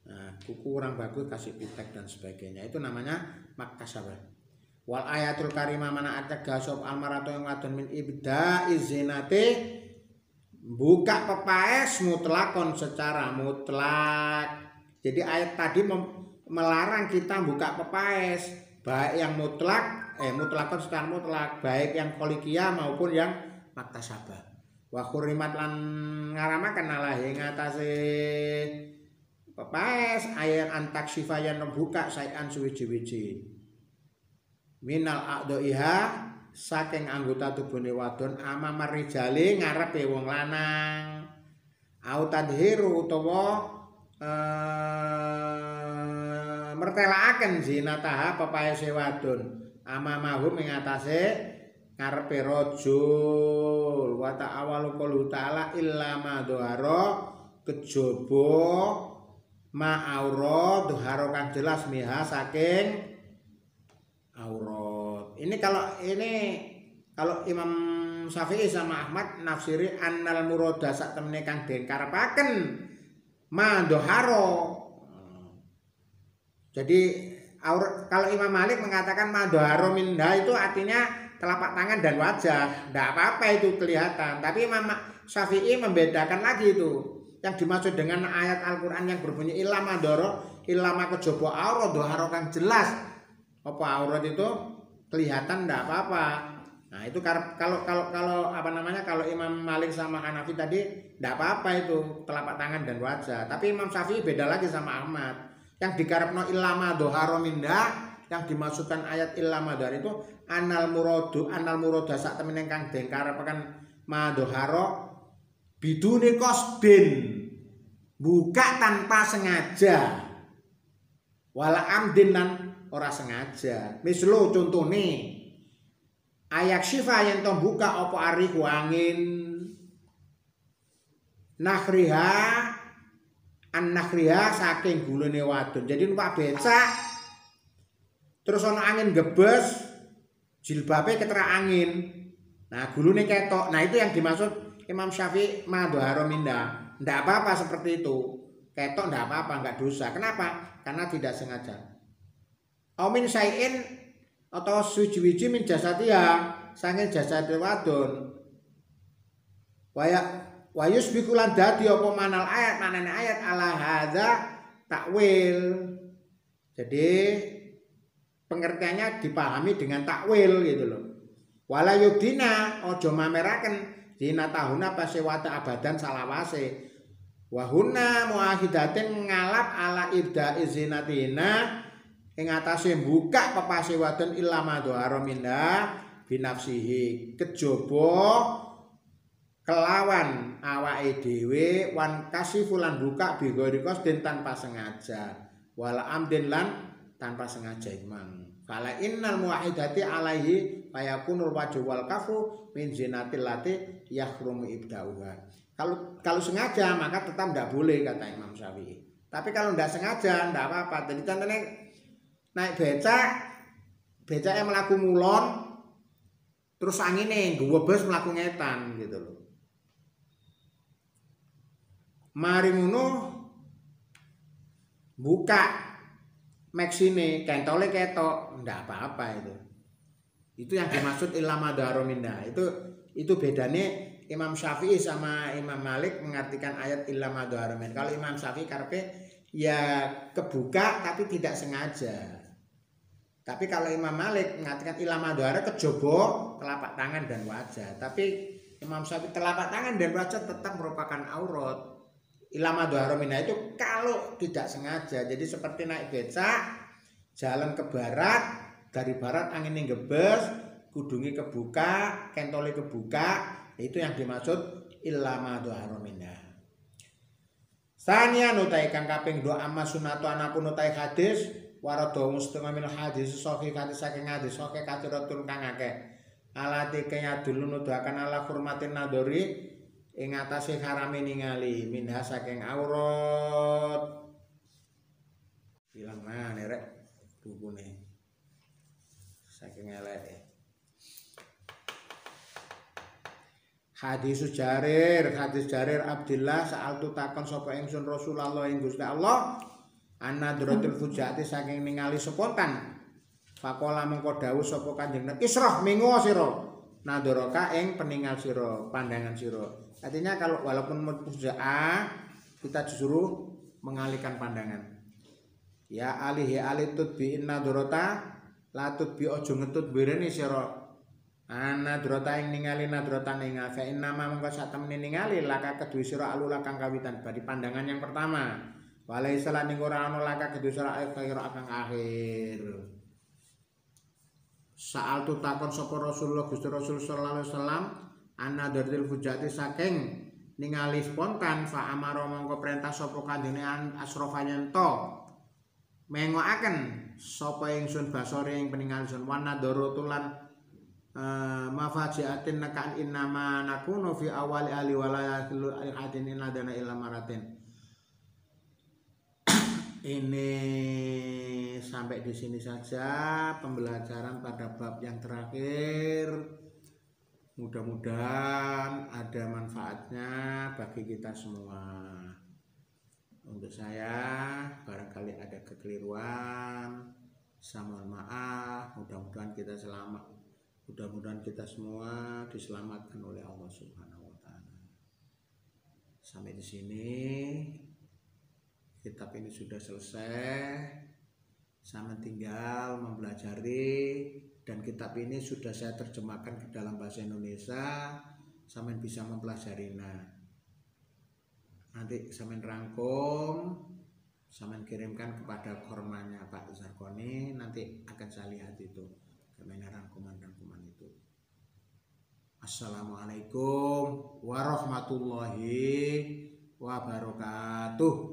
Nah, kuku kurang bagus kasih pitek dan sebagainya itu namanya maktasabah. Wal ayatul karimah mana acegah sop almaratu yang wadon min ibda izinate buka pepaes mutlakon secara mutlak. Jadi ayat tadi melarang kita buka pepaes baik yang mutlakon secara mutlak baik yang kholiqiyah maupun yang maktasabah. Wa khurimat lan ngaramaken ala ing atase pepaes ayat antak sifayan membuka sayan suwiji-wiji minal a'daiha saking anggota tubuhne wadon amamar rijali ngarepe wong lanang au tadhiru utawa mertelaaken zinataha pepaese wadon amamahum ing atase ngarepe rajul wa ta'awalu qaulu ta'ala illa ma dhahara kejaba ma aurat dhahara kang jelas miha saking aurat. Ini kalau Imam Syafi'i sama Ahmad nafsiri annal murada sak temene kang den karepaken ma dhahara. Jadi kalau Imam Malik mengatakan ma dhahara minha itu artinya telapak tangan dan wajah, tidak apa-apa itu kelihatan. Tapi Imam Syafi'i membedakan lagi itu. Yang dimaksud dengan ayat Al-Qur'an yang berbunyi ilama dhahara, ilama kejaba aurat dhahara kang jelas. Apa aurat itu kelihatan tidak apa-apa. Nah, itu kalau apa namanya? Kalau Imam Malik sama Hanafi tadi tidak apa-apa itu telapak tangan dan wajah. Tapi Imam Syafi'i beda lagi sama Ahmad. Yang dikarepno ilama dhahara minha yang dimaksudkan ayat ilama dhahara itu anal murada sak temene kang den karepaken ma dhahara bidune qasdin buka tanpa sengaja wala amdin lan ora sengaja. Mislo contone ayak syifa yang to buka apa arihu angin nakhriha an-nakhriha saking gulune wadon. Jadi numpak becak terus ana angin gebes jilbabe ketera angin. Nah, gulune ketok. Nah, itu yang dimaksud Imam Syafi'i ma dhahara minha. Ndak apa-apa seperti itu. Ketok ndak apa-apa, enggak dosa. Kenapa? Karena tidak sengaja. Aumin syai'in atau suci-wiji min jasadiha saking jasad wadon. Wa yusbiqu lan dadi apa manal ayat manane ayat ala hadza takwil. Jadi pengertiannya dipahami dengan takwil gitu loh. Wala yudina ojo mameraken dinatahuna pasewata abadan salawase. Wahuna muahidatin ngalap ala ibda izinatina ing atase buka pepase wadon ilama dhahara minha binafsihi kejaba kelawan awake dhewe wan kasifulan buka bigori qasdin tanpa sengaja wala amdin lan tanpa sengaja imam fala innal muahidati alaihi fayakunul wajhu wal kafu min zinatil lati yahrumu ibdauha. Kalau sengaja maka tetap tidak boleh kata Imam Syafi'i. Tapi kalau tidak sengaja tidak apa-apa. Jadi contohnya naik becaknya melaku mulon terus anginnya ngewebes melaku ngetan gitu loh. Mari ngono buka maksine kentole ketok ndak apa-apa itu. Itu yang dimaksud ilama dhahara minha. Itu bedanya Imam Syafi'i sama Imam Malik mengartikan ayat ilama dhahara minha. Kalau Imam Syafi'i karepe ya kebuka tapi tidak sengaja. Tapi kalau Imam Malik mengartikan ilama dhahara kejaba telapak tangan dan wajah. Tapi Imam Syafi'i telapak tangan dan wajah tetap merupakan aurat. Ilama dhahara minha itu kalau tidak sengaja. Jadi seperti naik becak jalan ke barat, dari barat angin ngebes, kudungi kebuka, kentole kebuka, itu yang dimaksud ilama dhahara minha. Sania nutai kang kaping 2 amma sunatu anapun nutai hadis warada mustama min hadis sahih hadis saking hadis sahih kathiratun kang akeh. Alati kaya dulu nuduhaken ala hurmatin nadori ing atase harame ningali minha saking aurat. Bilang mana rek bukune saking elek. Hadis Jarir Abdillah saal tu takon sapa ingsun Rasulullah ing Gusti Allah ana duratul fujati saking ningali spontan. Faqala mengko dawuh sapa Kanjeng Nabi Isra mingo sira nadoroka ing peningal sira pandangan sira. Artinya kalau walaupun fujaa kita disuruh mengalihkan pandangan. Ya alihi alitut bi nadorota latut bi ojo ngetut birene sira. Ana drota ing ningali nadrota ningal fa inna ma mengko sak temene ningali laka kedue sira alula kang kawitan bari pandangan yang pertama Walaisa lan ora ana laka kedhe sira akhir akan akhir. Saal tu takon sapa Rasulullah Gusti Rasul sallallahu alaihi wasallam ana daril fujati saking ningali spontan fa amara mongko perintah sapa kanjeng Asrofanyanto mengoaken sapa ingsun basore ing peninggal sun wana dorotulan mafajiatin nakan innama nakunu fi awali ali walayatul atin inadana ila maratin. Ini sampai di sini saja pembelajaran pada bab yang terakhir. Mudah-mudahan ada manfaatnya bagi kita semua. Untuk saya barangkali ada kekeliruan, saya mohon maaf. Mudah-mudahan kita selamat. Mudah-mudahan kita semua diselamatkan oleh Allah Subhanahu wa taala. Sampai di sini kitab ini sudah selesai. Saya tinggal mempelajari dan kitab ini sudah saya terjemahkan ke dalam bahasa Indonesia. Saya bisa mempelajarinya. Nanti saya rangkum, saya kirimkan kepada kormanya Pak Zarkoni. Nanti akan saya lihat itu bagaimana rangkuman-rangkuman itu. Assalamualaikum warahmatullahi wabarakatuh.